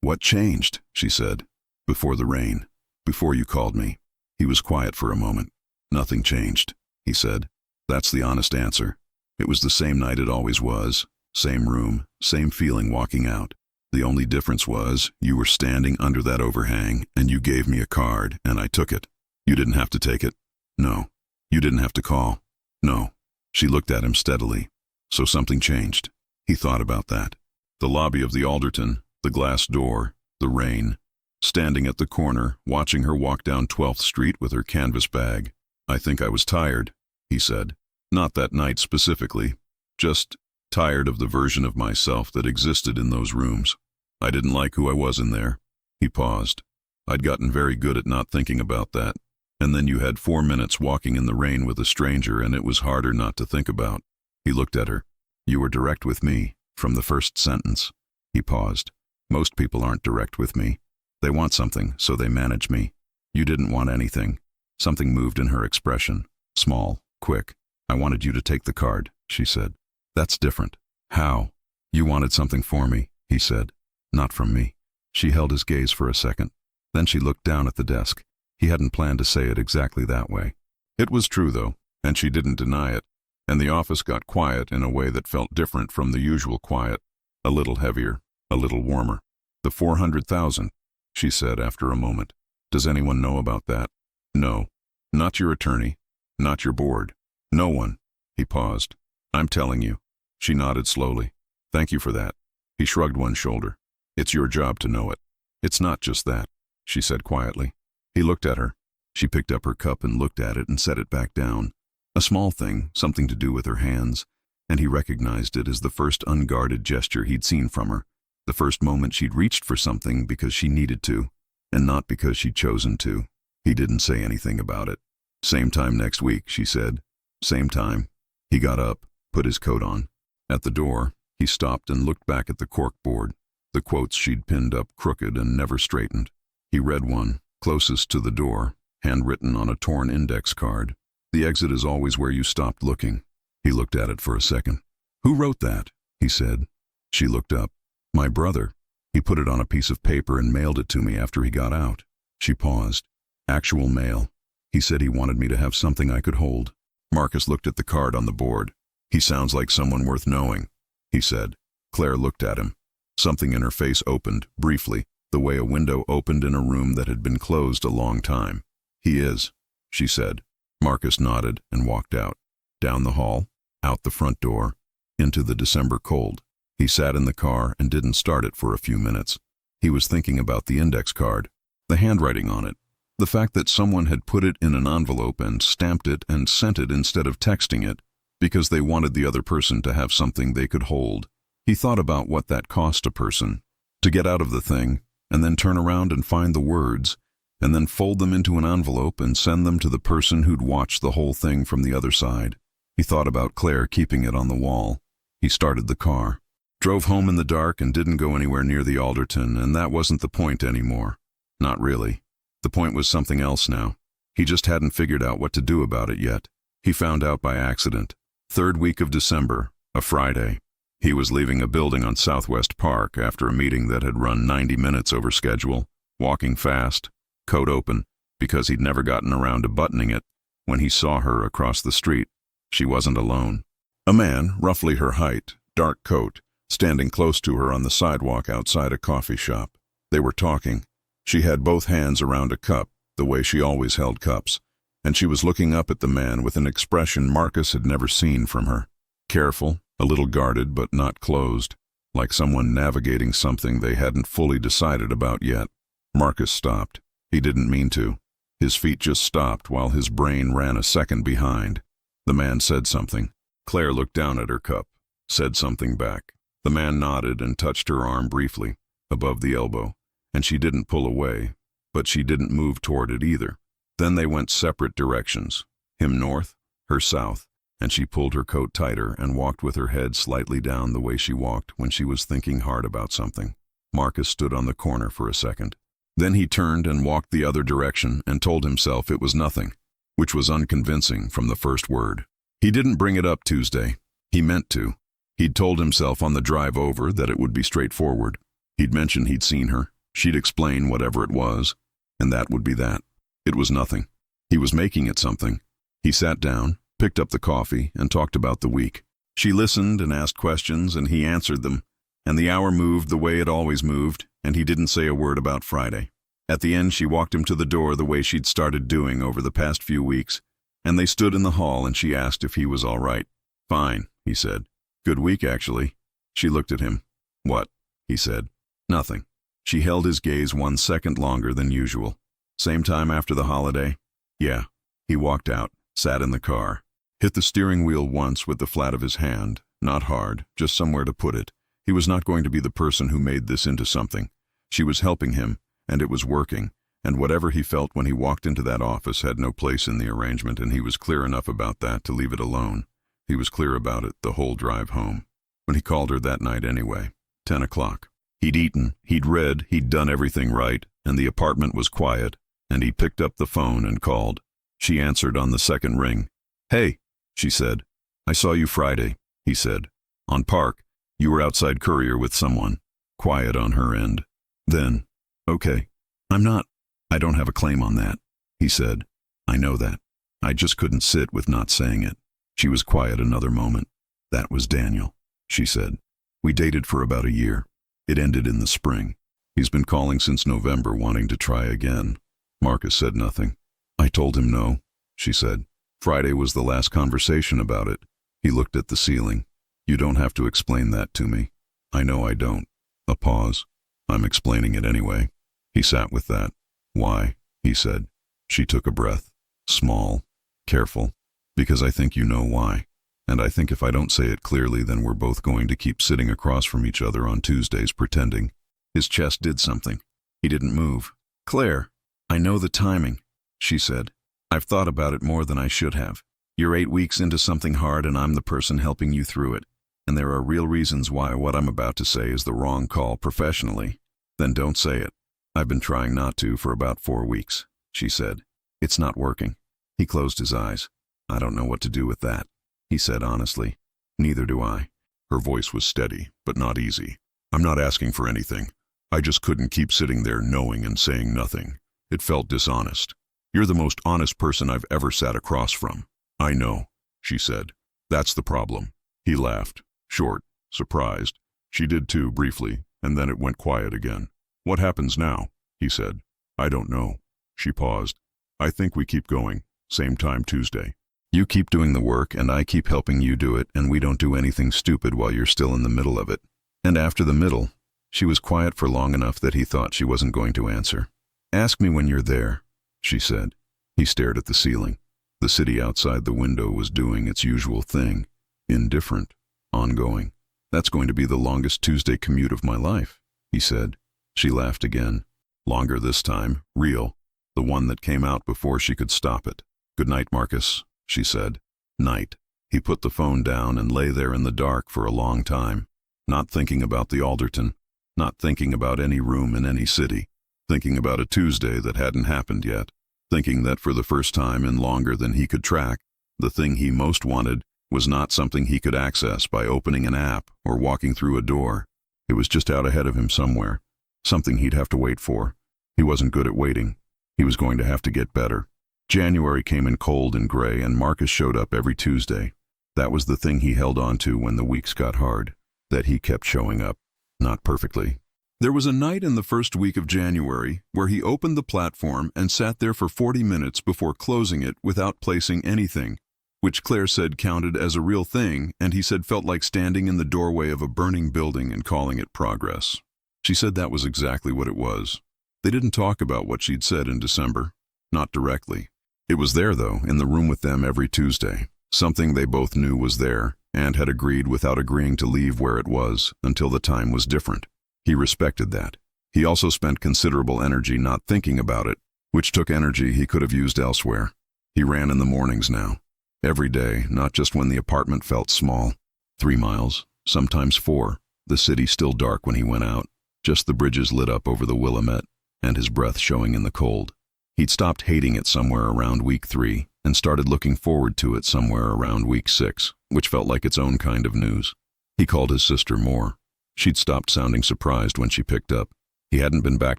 What changed? She said. Before the rain. Before you called me. He was quiet for a moment. Nothing changed, he said. That's the honest answer. It was the same night it always was. Same room, same feeling walking out. The only difference was, you were standing under that overhang, and you gave me a card, and I took it. You didn't have to take it. No. You didn't have to call. No. She looked at him steadily. So something changed. He thought about that. The lobby of the Alderton, the glass door, the rain. Standing at the corner, watching her walk down 12th Street with her canvas bag. I think I was tired, he said. Not that night specifically. Just tired of the version of myself that existed in those rooms. I didn't like who I was in there. He paused. I'd gotten very good at not thinking about that. And then you had 4 minutes walking in the rain with a stranger and it was harder not to think about. He looked at her. You were direct with me, from the first sentence. He paused. Most people aren't direct with me. They want something, so they manage me. You didn't want anything. Something moved in her expression. Small, quick. I wanted you to take the card, she said. That's different. How? You wanted something for me, he said. Not from me. She held his gaze for a second. Then she looked down at the desk. He hadn't planned to say it exactly that way. It was true, though, and she didn't deny it. And the office got quiet in a way that felt different from the usual quiet. A little heavier, a little warmer. The 400,000, she said after a moment. Does anyone know about that? No. Not your attorney. Not your board. No one. He paused. I'm telling you. She nodded slowly. Thank you for that. He shrugged one shoulder. It's your job to know it. It's not just that, she said quietly. He looked at her. She picked up her cup and looked at it and set it back down. A small thing, something to do with her hands, and he recognized it as the first unguarded gesture he'd seen from her. The first moment she'd reached for something because she needed to, and not because she'd chosen to. He didn't say anything about it. Same time next week, she said. Same time. He got up, put his coat on. At the door, he stopped and looked back at the corkboard, the quotes she'd pinned up crooked and never straightened. He read one, closest to the door, handwritten on a torn index card. The exit is always where you stopped looking. He looked at it for a second. Who wrote that? He said. She looked up. My brother. He put it on a piece of paper and mailed it to me after he got out. She paused. Actual mail. He said he wanted me to have something I could hold. Marcus looked at the card on the board. He sounds like someone worth knowing, he said. Claire looked at him. Something in her face opened, briefly, the way a window opened in a room that had been closed a long time. He is, she said. Marcus nodded and walked out. Down the hall, out the front door, into the December cold. He sat in the car and didn't start it for a few minutes. He was thinking about the index card, the handwriting on it, the fact that someone had put it in an envelope and stamped it and sent it instead of texting it, because they wanted the other person to have something they could hold. He thought about what that cost a person, to get out of the thing, and then turn around and find the words, and then fold them into an envelope and send them to the person who'd watched the whole thing from the other side. He thought about Claire keeping it on the wall. He started the car. Drove home in the dark and didn't go anywhere near the Alderton, and that wasn't the point anymore. Not really. The point was something else now. He just hadn't figured out what to do about it yet. He found out by accident. Third week of December, a Friday. He was leaving a building on Southwest Park after a meeting that had run 90 minutes over schedule, walking fast, coat open, because he'd never gotten around to buttoning it, when he saw her across the street. She wasn't alone. A man, roughly her height, dark coat, standing close to her on the sidewalk outside a coffee shop. They were talking. She had both hands around a cup, the way she always held cups, and she was looking up at the man with an expression Marcus had never seen from her. Careful, a little guarded but not closed, like someone navigating something they hadn't fully decided about yet. Marcus stopped. He didn't mean to. His feet just stopped while his brain ran a second behind. The man said something. Claire looked down at her cup, said something back. The man nodded and touched her arm briefly, above the elbow, and she didn't pull away, but she didn't move toward it either. Then they went separate directions, him north, her south, and she pulled her coat tighter and walked with her head slightly down the way she walked when she was thinking hard about something. Marcus stood on the corner for a second. Then he turned and walked the other direction and told himself it was nothing, which was unconvincing from the first word. He didn't bring it up Tuesday. He meant to. He'd told himself on the drive over that it would be straightforward. He'd mention he'd seen her. She'd explain whatever it was, and that would be that. It was nothing. He was making it something. He sat down, picked up the coffee, and talked about the week. She listened and asked questions, and he answered them, and the hour moved the way it always moved, and he didn't say a word about Friday. At the end, she walked him to the door the way she'd started doing over the past few weeks, and they stood in the hall, and she asked if he was all right. Fine, he said. Good week, actually. She looked at him. What? He said. Nothing. She held his gaze 1 second longer than usual. Same time after the holiday? Yeah. He walked out, sat in the car, hit the steering wheel once with the flat of his hand, not hard, just somewhere to put it. He was not going to be the person who made this into something. She was helping him, and it was working, and whatever he felt when he walked into that office had no place in the arrangement, and he was clear enough about that to leave it alone. He was clear about it the whole drive home. When he called her that night anyway, 10 o'clock. He'd eaten, he'd read, he'd done everything right, and the apartment was quiet, and he picked up the phone and called. She answered on the second ring. Hey, she said. I saw you Friday, he said. On Park. You were outside Courier with someone. Quiet on her end. Then, okay. I don't have a claim on that, he said. I know that. I just couldn't sit with not saying it. She was quiet another moment. That was Daniel, she said. We dated for about a year. It ended in the spring. He's been calling since November wanting to try again. Marcus said nothing. I told him no, she said. Friday was the last conversation about it. He looked at the ceiling. You don't have to explain that to me. I know I don't. A pause. I'm explaining it anyway. He sat with that. Why? He said. She took a breath. Small. Careful. Because I think you know why. And I think if I don't say it clearly, then we're both going to keep sitting across from each other on Tuesdays pretending. His chest did something. He didn't move. Claire, I know the timing, she said. I've thought about it more than I should have. You're 8 weeks into something hard and I'm the person helping you through it. And there are real reasons why what I'm about to say is the wrong call professionally. Then don't say it. I've been trying not to for about 4 weeks, she said. It's not working. He closed his eyes. I don't know what to do with that, he said honestly. Neither do I. Her voice was steady, but not easy. I'm not asking for anything. I just couldn't keep sitting there knowing and saying nothing. It felt dishonest. You're the most honest person I've ever sat across from. I know, she said. That's the problem. He laughed, short, surprised. She did too, briefly, and then it went quiet again. What happens now? He said. I don't know. She paused. I think we keep going. Same time Tuesday. You keep doing the work and I keep helping you do it, and we don't do anything stupid while you're still in the middle of it. And after the middle, she was quiet for long enough that he thought she wasn't going to answer. Ask me when you're there, she said. He stared at the ceiling. The city outside the window was doing its usual thing. Indifferent. Ongoing. That's going to be the longest Tuesday commute of my life, he said. She laughed again. Longer this time. Real. The one that came out before she could stop it. Good night, Marcus, she said. Night. He put the phone down and lay there in the dark for a long time. Not thinking about the Alderton. Not thinking about any room in any city. Thinking about a Tuesday that hadn't happened yet. Thinking that for the first time in longer than he could track, the thing he most wanted was not something he could access by opening an app or walking through a door. It was just out ahead of him somewhere. Something he'd have to wait for. He wasn't good at waiting. He was going to have to get better. January came in cold and gray, and Marcus showed up every Tuesday. That was the thing he held on to when the weeks got hard. That he kept showing up. Not perfectly. There was a night in the first week of January where he opened the platform and sat there for 40 minutes before closing it without placing anything, which Claire said counted as a real thing, and he said felt like standing in the doorway of a burning building and calling it progress. She said that was exactly what it was. They didn't talk about what she'd said in December. Not directly. It was there, though, in the room with them every Tuesday. Something they both knew was there, and had agreed without agreeing to leave where it was until the time was different. He respected that. He also spent considerable energy not thinking about it, which took energy he could have used elsewhere. He ran in the mornings now. Every day, not just when the apartment felt small. 3 miles, sometimes 4. The city still dark when he went out. Just the bridges lit up over the Willamette, and his breath showing in the cold. He'd stopped hating it somewhere around week 3, and started looking forward to it somewhere around week 6, which felt like its own kind of news. He called his sister more. She'd stopped sounding surprised when she picked up. He hadn't been back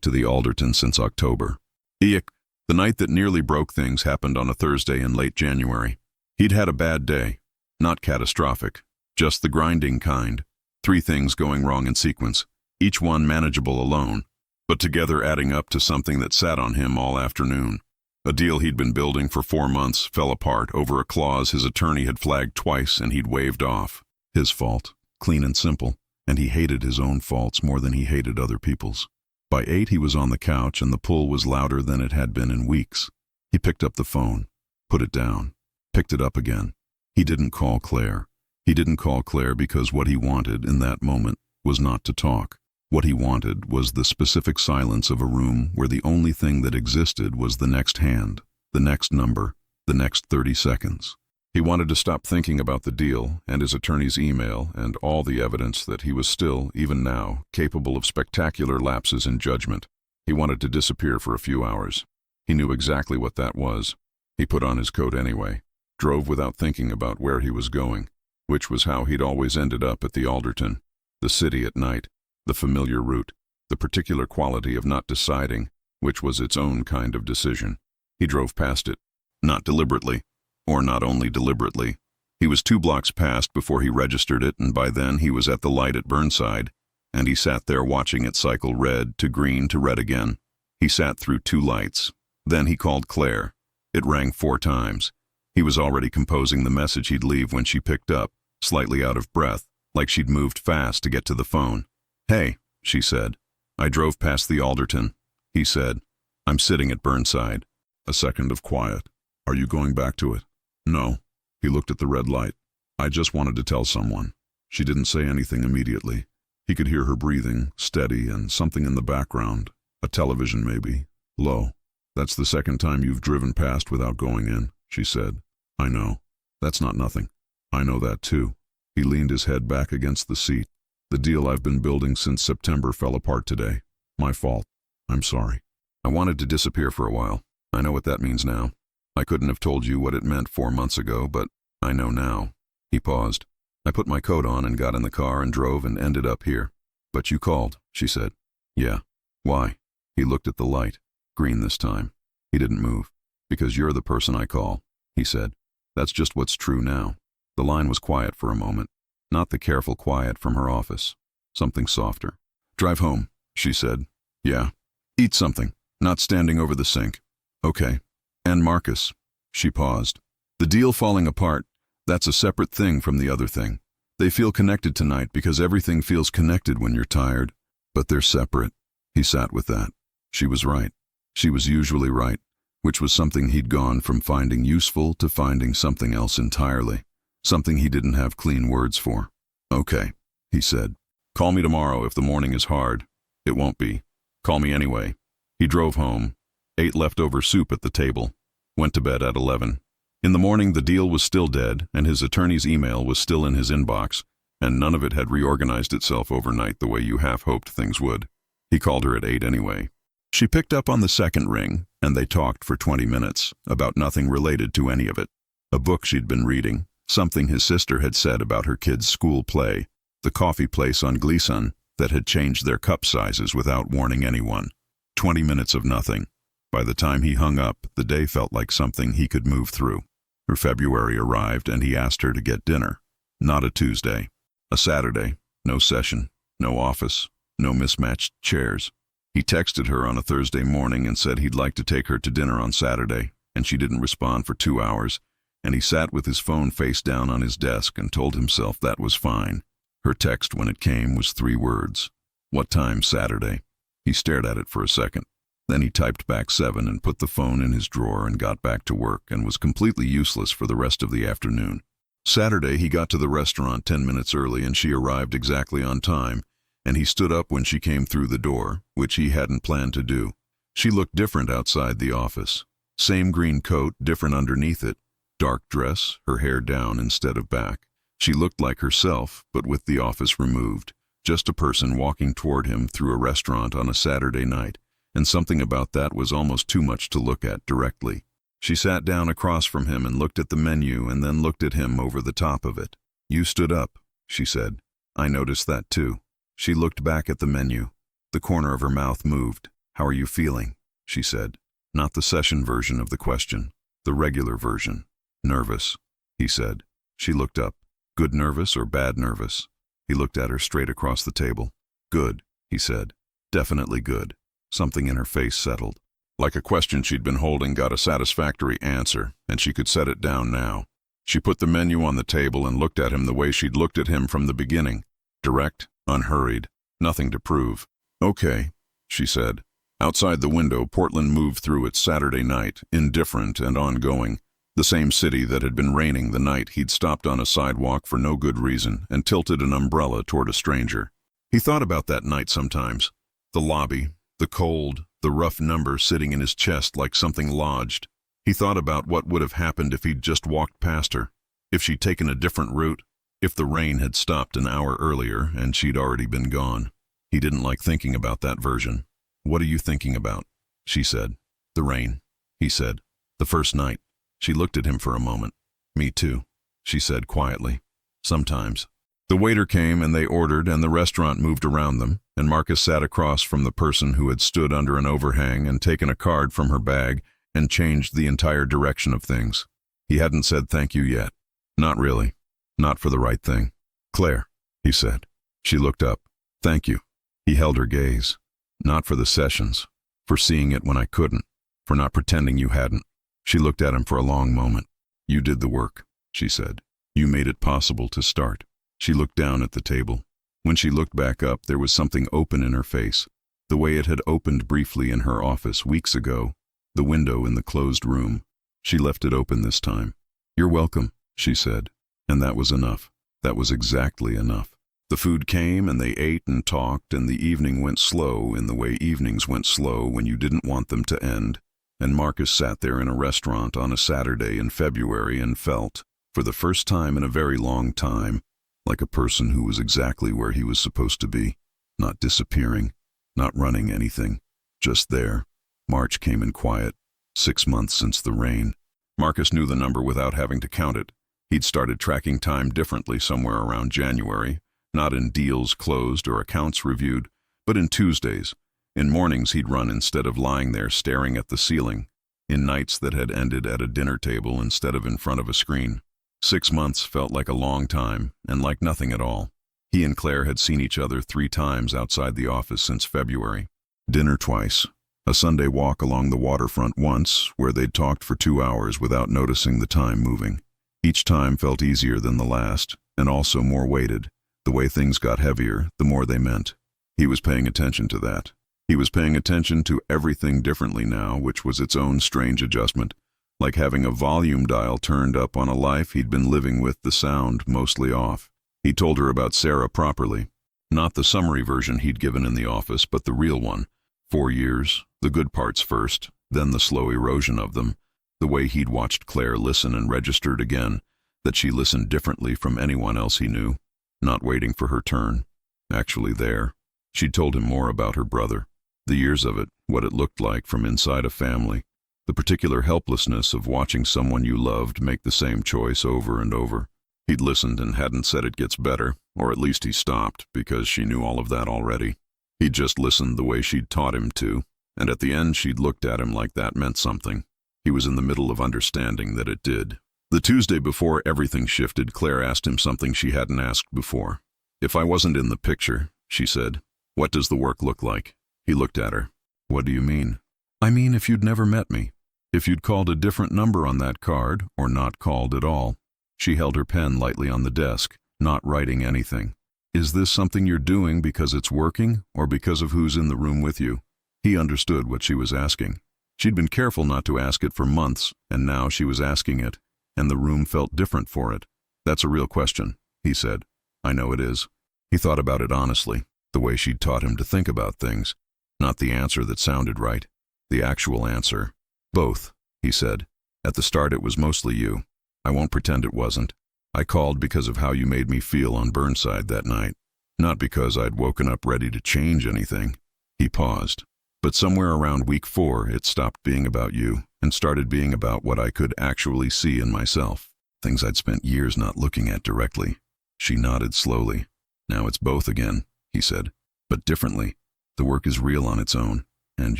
to the Alderton since October. The night that nearly broke things happened on a Thursday in late January. He'd had a bad day. Not catastrophic. Just the grinding kind. 3 things going wrong in sequence, each one manageable alone, but together adding up to something that sat on him all afternoon. A deal he'd been building for 4 months fell apart over a clause his attorney had flagged twice and he'd waved off. His fault. Clean and simple. And he hated his own faults more than he hated other people's. By 8 he was on the couch and the pull was louder than it had been in weeks. He picked up the phone, put it down, picked it up again. He didn't call Claire. He didn't call Claire because what he wanted in that moment was not to talk. What he wanted was the specific silence of a room where the only thing that existed was the next hand, the next number, the next 30 seconds. He wanted to stop thinking about the deal and his attorney's email and all the evidence that he was still, even now, capable of spectacular lapses in judgment. He wanted to disappear for a few hours. He knew exactly what that was. He put on his coat anyway, drove without thinking about where he was going, which was how he'd always ended up at the Alderton. The city at night, the familiar route, the particular quality of not deciding, which was its own kind of decision. He drove past it, not deliberately. Or not only deliberately. He was 2 blocks past before he registered it, and by then he was at the light at Burnside, and he sat there watching it cycle red to green to red again. He sat through 2 lights. Then he called Claire. It rang 4 times. He was already composing the message he'd leave when she picked up, slightly out of breath, like she'd moved fast to get to the phone. Hey, she said. I drove past the Alderton. He said. I'm sitting at Burnside. A second of quiet. Are you going back to it? No. He looked at the red light. I just wanted to tell someone. She didn't say anything immediately. He could hear her breathing, steady, and something in the background. A television, maybe. Low. That's the second time you've driven past without going in, she said. I know. That's not nothing. I know that too. He leaned his head back against the seat. The deal I've been building since September fell apart today. My fault. I'm sorry. I wanted to disappear for a while. I know what that means now. I couldn't have told you what it meant 4 months ago, but I know now. He paused. I put my coat on and got in the car and drove and ended up here. But you called, she said. Yeah. Why? He looked at the light. Green this time. He didn't move. Because you're the person I call, he said. That's just what's true now. The line was quiet for a moment. Not the careful quiet from her office. Something softer. Drive home, she said. Yeah. Eat something. Not standing over the sink. Okay. And Marcus. She paused. The deal falling apart, that's a separate thing from the other thing. They feel connected tonight because everything feels connected when you're tired. But they're separate. He sat with that. She was right. She was usually right, which was something he'd gone from finding useful to finding something else entirely. Something he didn't have clean words for. Okay, he said. Call me tomorrow if the morning is hard. It won't be. Call me anyway. He drove home, ate leftover soup at the table, went to bed at 11. In the morning the deal was still dead and his attorney's email was still in his inbox, and none of it had reorganized itself overnight the way you half hoped things would. He called her at 8 anyway. She picked up on the second ring, and they talked for 20 minutes, about nothing related to any of it. A book she'd been reading, something his sister had said about her kids' school play, the coffee place on Gleason that had changed their cup sizes without warning anyone. 20 minutes of nothing. By the time he hung up, the day felt like something he could move through. Her February arrived and he asked her to get dinner. Not a Tuesday. A Saturday. No session. No office. No mismatched chairs. He texted her on a Thursday morning and said he'd like to take her to dinner on Saturday, and she didn't respond for 2 hours, and he sat with his phone face down on his desk and told himself that was fine. Her text when it came was 3 words. What time Saturday? He stared at it for a second. Then he typed back 7 and put the phone in his drawer and got back to work and was completely useless for the rest of the afternoon. Saturday he got to the restaurant 10 minutes early and she arrived exactly on time, and he stood up when she came through the door, which he hadn't planned to do. She looked different outside the office. Same green coat, different underneath it. Dark dress, her hair down instead of back. She looked like herself, but with the office removed. Just a person walking toward him through a restaurant on a Saturday night, and something about that was almost too much to look at directly. She sat down across from him and looked at the menu and then looked at him over the top of it. You stood up, she said. I noticed that too. She looked back at the menu. The corner of her mouth moved. How are you feeling? She said. Not the session version of the question. The regular version. Nervous, he said. She looked up. Good nervous or bad nervous? He looked at her straight across the table. Good, he said. Definitely good. Something in her face settled. Like a question she'd been holding got a satisfactory answer, and she could set it down now. She put the menu on the table and looked at him the way she'd looked at him from the beginning. Direct, unhurried, nothing to prove. Okay, she said. Outside the window, Portland moved through its Saturday night, indifferent and ongoing. The same city that had been raining the night he'd stopped on a sidewalk for no good reason and tilted an umbrella toward a stranger. He thought about that night sometimes. The lobby, the cold, the rough number sitting in his chest like something lodged. He thought about what would have happened if he'd just walked past her, if she'd taken a different route, if the rain had stopped an hour earlier and she'd already been gone. He didn't like thinking about that version. What are you thinking about? She said. The rain, he said. The first night. She looked at him for a moment. Me too, she said quietly. Sometimes. The waiter came and they ordered and the restaurant moved around them, and Marcus sat across from the person who had stood under an overhang and taken a card from her bag and changed the entire direction of things. He hadn't said thank you yet. Not really. Not for the right thing. Claire, he said. She looked up. Thank you. He held her gaze. Not for the sessions. For seeing it when I couldn't. For not pretending you hadn't. She looked at him for a long moment. You did the work, she said. You made it possible to start. She looked down at the table. When she looked back up, there was something open in her face, the way it had opened briefly in her office weeks ago, the window in the closed room. She left it open this time. You're welcome, she said. And that was enough. That was exactly enough. The food came and they ate and talked, and the evening went slow in the way evenings went slow when you didn't want them to end. And Marcus sat there in a restaurant on a Saturday in February and felt, for the first time in a very long time, like a person who was exactly where he was supposed to be, not disappearing, not running anything, just there. March came in quiet, 6 months since the rain. Marcus knew the number without having to count it. He'd started tracking time differently somewhere around January, not in deals closed or accounts reviewed, but in Tuesdays. In mornings he'd run instead of lying there staring at the ceiling, in nights that had ended at a dinner table instead of in front of a screen. 6 months felt like a long time, and like nothing at all. He and Claire had seen each other 3 times outside the office since February. Dinner twice. A Sunday walk along the waterfront once, where they'd talked for 2 hours without noticing the time moving. Each time felt easier than the last, and also more weighted. The way things got heavier, the more they meant. He was paying attention to that. He was paying attention to everything differently now, which was its own strange adjustment, like having a volume dial turned up on a life he'd been living with the sound mostly off. He told her about Sarah properly. Not the summary version he'd given in the office, but the real one. 4 years, the good parts first, then the slow erosion of them. The way he'd watched Claire listen and registered again, that she listened differently from anyone else he knew, not waiting for her turn. Actually there. She'd told him more about her brother. The years of it, what it looked like from inside a family. The particular helplessness of watching someone you loved make the same choice over and over. He'd listened and hadn't said it gets better, or at least he stopped, because she knew all of that already. He'd just listened the way she'd taught him to, and at the end she'd looked at him like that meant something. He was in the middle of understanding that it did. The Tuesday before everything shifted, Claire asked him something she hadn't asked before. "If I wasn't in the picture," she said, "what does the work look like?" He looked at her. "What do you mean?" "I mean if you'd never met me. If you'd called a different number on that card, or not called at all." She held her pen lightly on the desk, not writing anything. "Is this something you're doing because it's working, or because of who's in the room with you?" He understood what she was asking. She'd been careful not to ask it for months, and now she was asking it, and the room felt different for it. "That's a real question," he said. "I know it is." He thought about it honestly, the way she'd taught him to think about things. Not the answer that sounded right, the actual answer. "Both," he said. "At the start it was mostly you. I won't pretend it wasn't. I called because of how you made me feel on Burnside that night. Not because I'd woken up ready to change anything." He paused. "But somewhere around week 4 it stopped being about you and started being about what I could actually see in myself. Things I'd spent years not looking at directly." She nodded slowly. "Now it's both again," he said. "But differently. The work is real on its own, and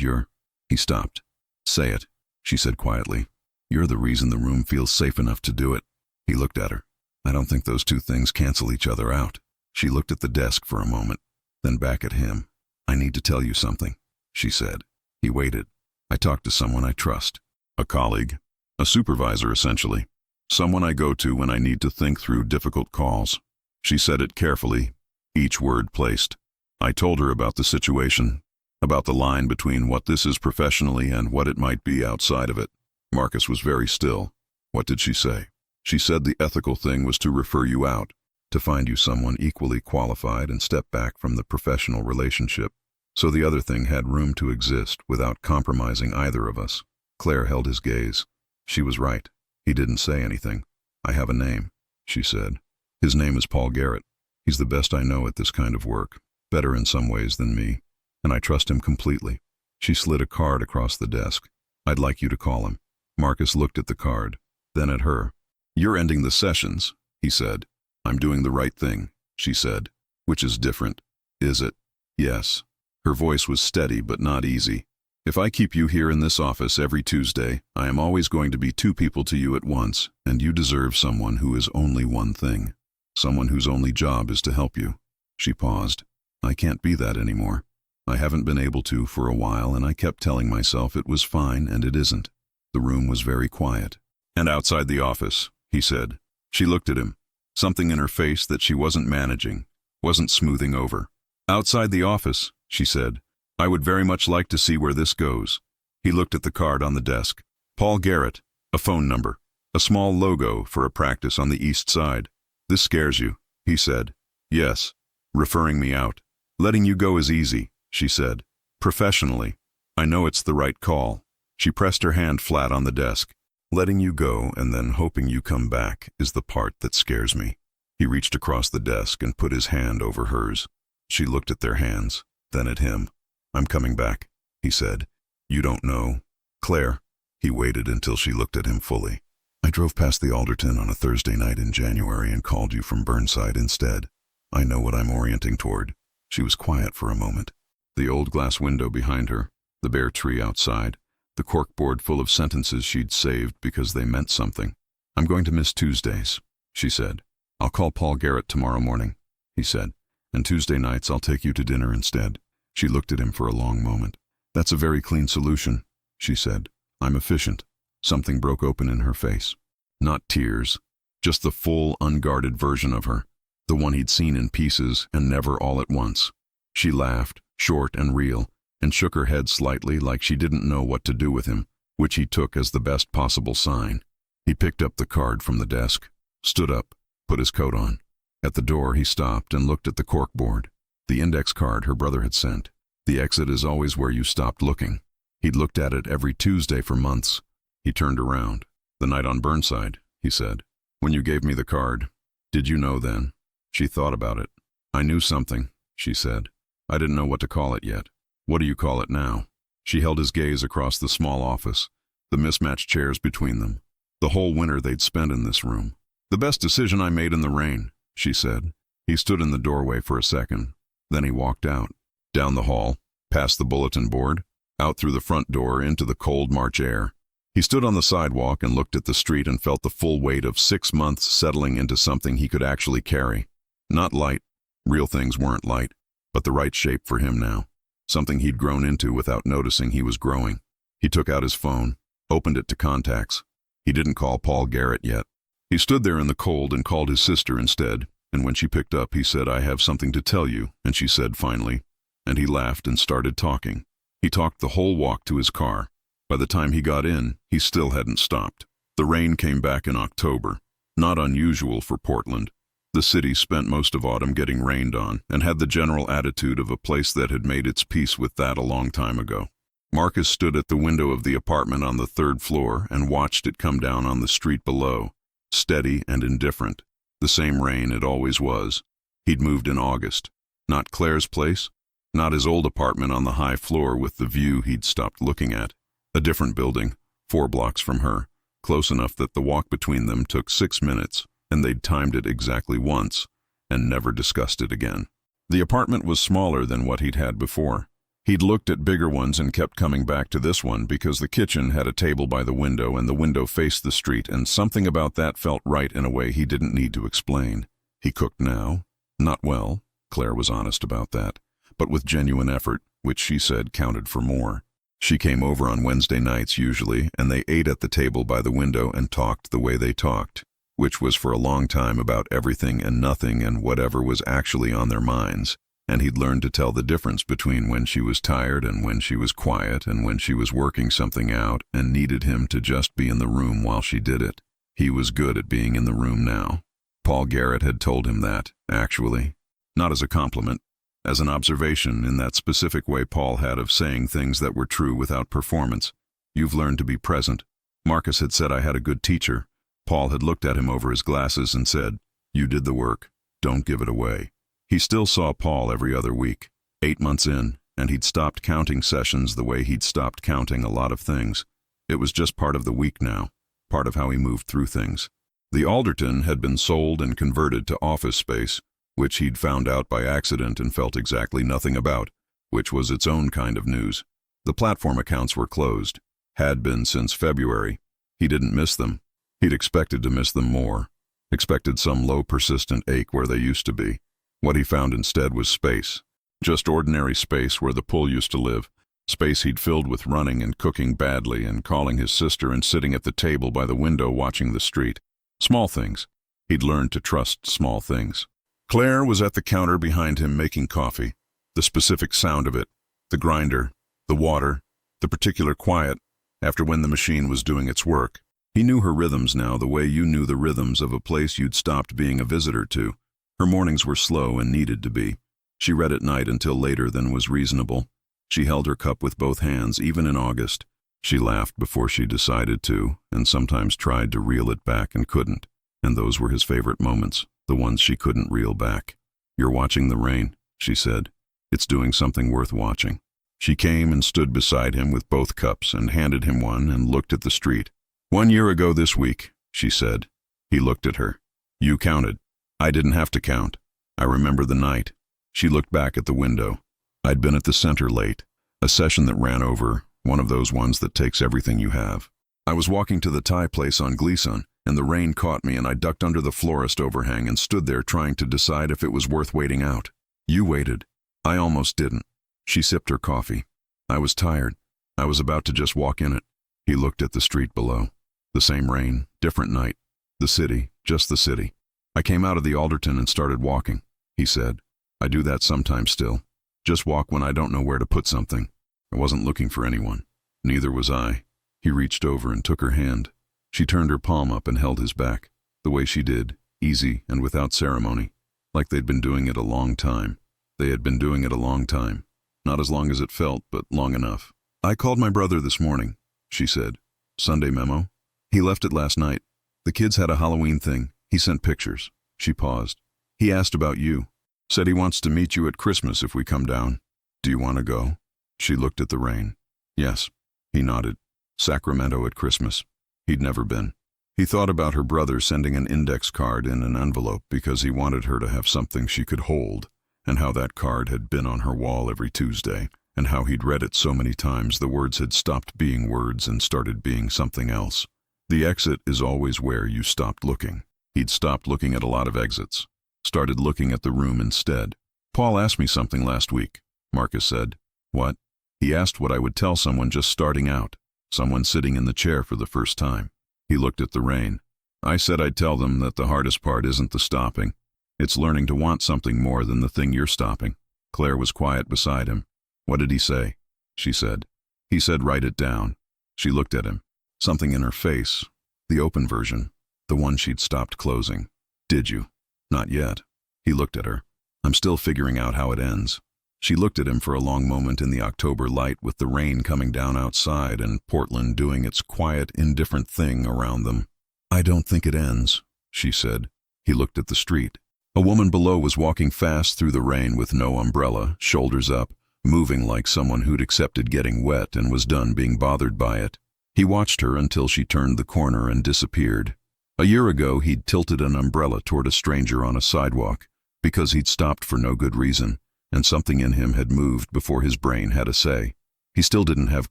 you're—" He stopped. "Say it," she said quietly. "You're the reason the room feels safe enough to do it." He looked at her. "I don't think those two things cancel each other out." She looked at the desk for a moment, then back at him. "I need to tell you something," she said. He waited. "I talked to someone I trust. A colleague. A supervisor, essentially. Someone I go to when I need to think through difficult calls." She said it carefully, each word placed. "I told her about the situation, about the line between what this is professionally and what it might be outside of it." Marcus was very still. "What did she say?" "She said the ethical thing was to refer you out, to find you someone equally qualified and step back from the professional relationship, so the other thing had room to exist without compromising either of us." Claire held his gaze. She was right. He didn't say anything. "I have a name," she said. "His name is Paul Garrett. He's the best I know at this kind of work, better in some ways than me, and I trust him completely." She slid a card across the desk. "I'd like you to call him." Marcus looked at the card, then at her. "You're ending the sessions," he said. "I'm doing the right thing," she said. "Which is different." "Is it?" "Yes." Her voice was steady but not easy. "If I keep you here in this office every Tuesday, I am always going to be 2 people to you at once, and you deserve someone who is only one thing. Someone whose only job is to help you." She paused. "I can't be that anymore. I haven't been able to for a while, and I kept telling myself it was fine, and it isn't." The room was very quiet. "And outside the office," he said. She looked at him. Something in her face that she wasn't managing, wasn't smoothing over. "Outside the office," she said. "I would very much like to see where this goes." He looked at the card on the desk. "Paul Garrett," a phone number, a small logo for a practice on the east side. This scares you, he said. Yes. Referring me out. Letting you go is easy, she said. Professionally. I know it's the right call. She pressed her hand flat on the desk. Letting you go and then hoping you come back is the part that scares me. He reached across the desk and put his hand over hers. She looked at their hands, then at him. I'm coming back, he said. You don't know. Claire. He waited until she looked at him fully. I drove past the Alderton on a Thursday night in January and called you from Burnside instead. I know what I'm orienting toward. She was quiet for a moment. The old glass window behind her, the bare tree outside, the corkboard full of sentences she'd saved because they meant something. I'm going to miss Tuesdays, she said. I'll call Paul Garrett tomorrow morning, he said, and Tuesday nights I'll take you to dinner instead. She looked at him for a long moment. That's a very clean solution, she said. I'm efficient. Something broke open in her face. Not tears, just the full, unguarded version of her, the one he'd seen in pieces and never all at once. She laughed, short and real, and shook her head slightly like she didn't know what to do with him, which he took as the best possible sign. He picked up the card from the desk, stood up, put his coat on. At the door he stopped and looked at the corkboard, the index card her brother had sent. The exit is always where you stopped looking. He'd looked at it every Tuesday for months. He turned around. The night on Burnside, he said. When you gave me the card, did you know then? She thought about it. I knew something, she said. I didn't know what to call it yet. What do you call it now? She held his gaze across the small office, the mismatched chairs between them, the whole winter they'd spent in this room. The best decision I made in the rain, she said. He stood in the doorway for a second. Then he walked out, down the hall, past the bulletin board, out through the front door into the cold March air. He stood on the sidewalk and looked at the street and felt the full weight of 6 months settling into something he could actually carry. Not light. Real things weren't light, but the right shape for him now. Something he'd grown into without noticing he was growing. He took out his phone, opened it to contacts. He didn't call Paul Garrett yet. He stood there in the cold and called his sister instead, and when she picked up he said, I have something to tell you, and she said finally, and he laughed and started talking. He talked the whole walk to his car. By the time he got in, he still hadn't stopped. The rain came back in October, not unusual for Portland. The city spent most of autumn getting rained on and had the general attitude of a place that had made its peace with that a long time ago. Marcus stood at the window of the apartment on the 3rd floor and watched it come down on the street below, steady and indifferent, the same rain it always was. He'd moved in August. Not Claire's place, not his old apartment on the high floor with the view he'd stopped looking at. A different building, 4 blocks from her, close enough that the walk between them took 6 minutes, and they'd timed it exactly once, and never discussed it again. The apartment was smaller than what he'd had before. He'd looked at bigger ones and kept coming back to this one because the kitchen had a table by the window and the window faced the street, and something about that felt right in a way he didn't need to explain. He cooked now. Not well, Claire was honest about that, but with genuine effort, which she said counted for more. She came over on Wednesday nights usually, and they ate at the table by the window and talked the way they talked, which was for a long time about everything and nothing and whatever was actually on their minds, and he'd learned to tell the difference between when she was tired and when she was quiet and when she was working something out and needed him to just be in the room while she did it. He was good at being in the room now. Paul Garrett had told him that, actually. Not as a compliment, as an observation in that specific way Paul had of saying things that were true without performance. You've learned to be present. Marcus had said I had a good teacher. Paul had looked at him over his glasses and said, you did the work. Don't give it away. He still saw Paul every other week. 8 months in, and he'd stopped counting sessions the way he'd stopped counting a lot of things. It was just part of the week now, part of how he moved through things. The Alderton had been sold and converted to office space, which he'd found out by accident and felt exactly nothing about, which was its own kind of news. The platform accounts were closed, had been since February. He didn't miss them. He'd expected to miss them more, expected some low persistent ache where they used to be. What he found instead was space, just ordinary space where the Pull used to live, space he'd filled with running and cooking badly and calling his sister and sitting at the table by the window watching the street. Small things. He'd learned to trust small things. Claire was at the counter behind him making coffee. The specific sound of it, the grinder, the water, the particular quiet, after when the machine was doing its work. He knew her rhythms now the way you knew the rhythms of a place you'd stopped being a visitor to. Her mornings were slow and needed to be. She read at night until later than was reasonable. She held her cup with both hands, even in August. She laughed before she decided to, and sometimes tried to reel it back and couldn't. And those were his favorite moments, the ones she couldn't reel back. "You're watching the rain," she said. "It's doing something worth watching." She came and stood beside him with both cups and handed him one and looked at the street. "1 year ago this week," she said. He looked at her. "You counted. I didn't have to count. I remember the night." She looked back at the window. I'd been at the center late, a session that ran over, one of those ones that takes everything you have. I was walking to the Thai place on Gleason, and the rain caught me and I ducked under the florist overhang and stood there trying to decide if it was worth waiting out. You waited. I almost didn't. She sipped her coffee. I was tired. I was about to just walk in it. He looked at the street below. The same rain, different night. The city, just the city. I came out of the Alderton and started walking, he said. I do that sometimes still. Just walk when I don't know where to put something. I wasn't looking for anyone. Neither was I. He reached over and took her hand. She turned her palm up and held his back, the way she did, easy and without ceremony, like they'd been doing it a long time. They had been doing it a long time. Not as long as it felt, but long enough. "I called my brother this morning," she said. "Sunday memo? He left it last night. The kids had a Halloween thing. He sent pictures." She paused. "He asked about you. Said he wants to meet you at Christmas if we come down. Do you want to go?" She looked at the rain. "Yes." He nodded. Sacramento at Christmas. He'd never been. He thought about her brother sending an index card in an envelope because he wanted her to have something she could hold, and how that card had been on her wall every Tuesday, and how he'd read it so many times the words had stopped being words and started being something else. The exit is always where you stopped looking. He'd stopped looking at a lot of exits. Started looking at the room instead. "Paul asked me something last week," Marcus said. "What?" "He asked what I would tell someone just starting out, someone sitting in the chair for the first time." He looked at the rain. "I said I'd tell them that the hardest part isn't the stopping. It's learning to want something more than the thing you're stopping." Claire was quiet beside him. "What did he say?" she said. He said, "Write it down." She looked at him. Something in her face. The open version. The one she'd stopped closing. "Did you?" "Not yet." He looked at her. "I'm still figuring out how it ends." She looked at him for a long moment in the October light with the rain coming down outside and Portland doing its quiet, indifferent thing around them. "I don't think it ends," she said. He looked at the street. A woman below was walking fast through the rain with no umbrella, shoulders up, moving like someone who'd accepted getting wet and was done being bothered by it. He watched her until she turned the corner and disappeared. A year ago, he'd tilted an umbrella toward a stranger on a sidewalk because he'd stopped for no good reason, and something in him had moved before his brain had a say. He still didn't have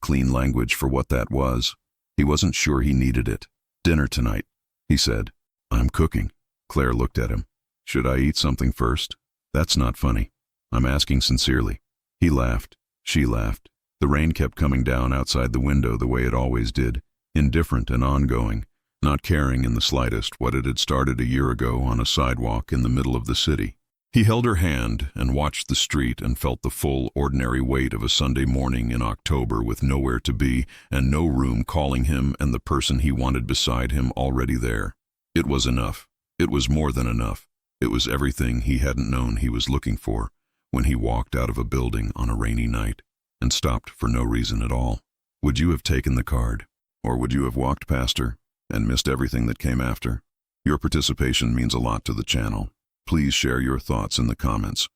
clean language for what that was. He wasn't sure he needed it. "Dinner tonight," he said. "I'm cooking." Claire looked at him. "Should I eat something first?" "That's not funny. I'm asking sincerely." He laughed. She laughed. The rain kept coming down outside the window the way it always did, indifferent and ongoing, not caring in the slightest what it had started a year ago on a sidewalk in the middle of the city. He held her hand and watched the street and felt the full, ordinary weight of a Sunday morning in October with nowhere to be and no room calling him and the person he wanted beside him already there. It was enough. It was more than enough. It was everything he hadn't known he was looking for when he walked out of a building on a rainy night and stopped for no reason at all. Would you have taken the card? Or would you have walked past her and missed everything that came after? Your participation means a lot to the channel. Please share your thoughts in the comments.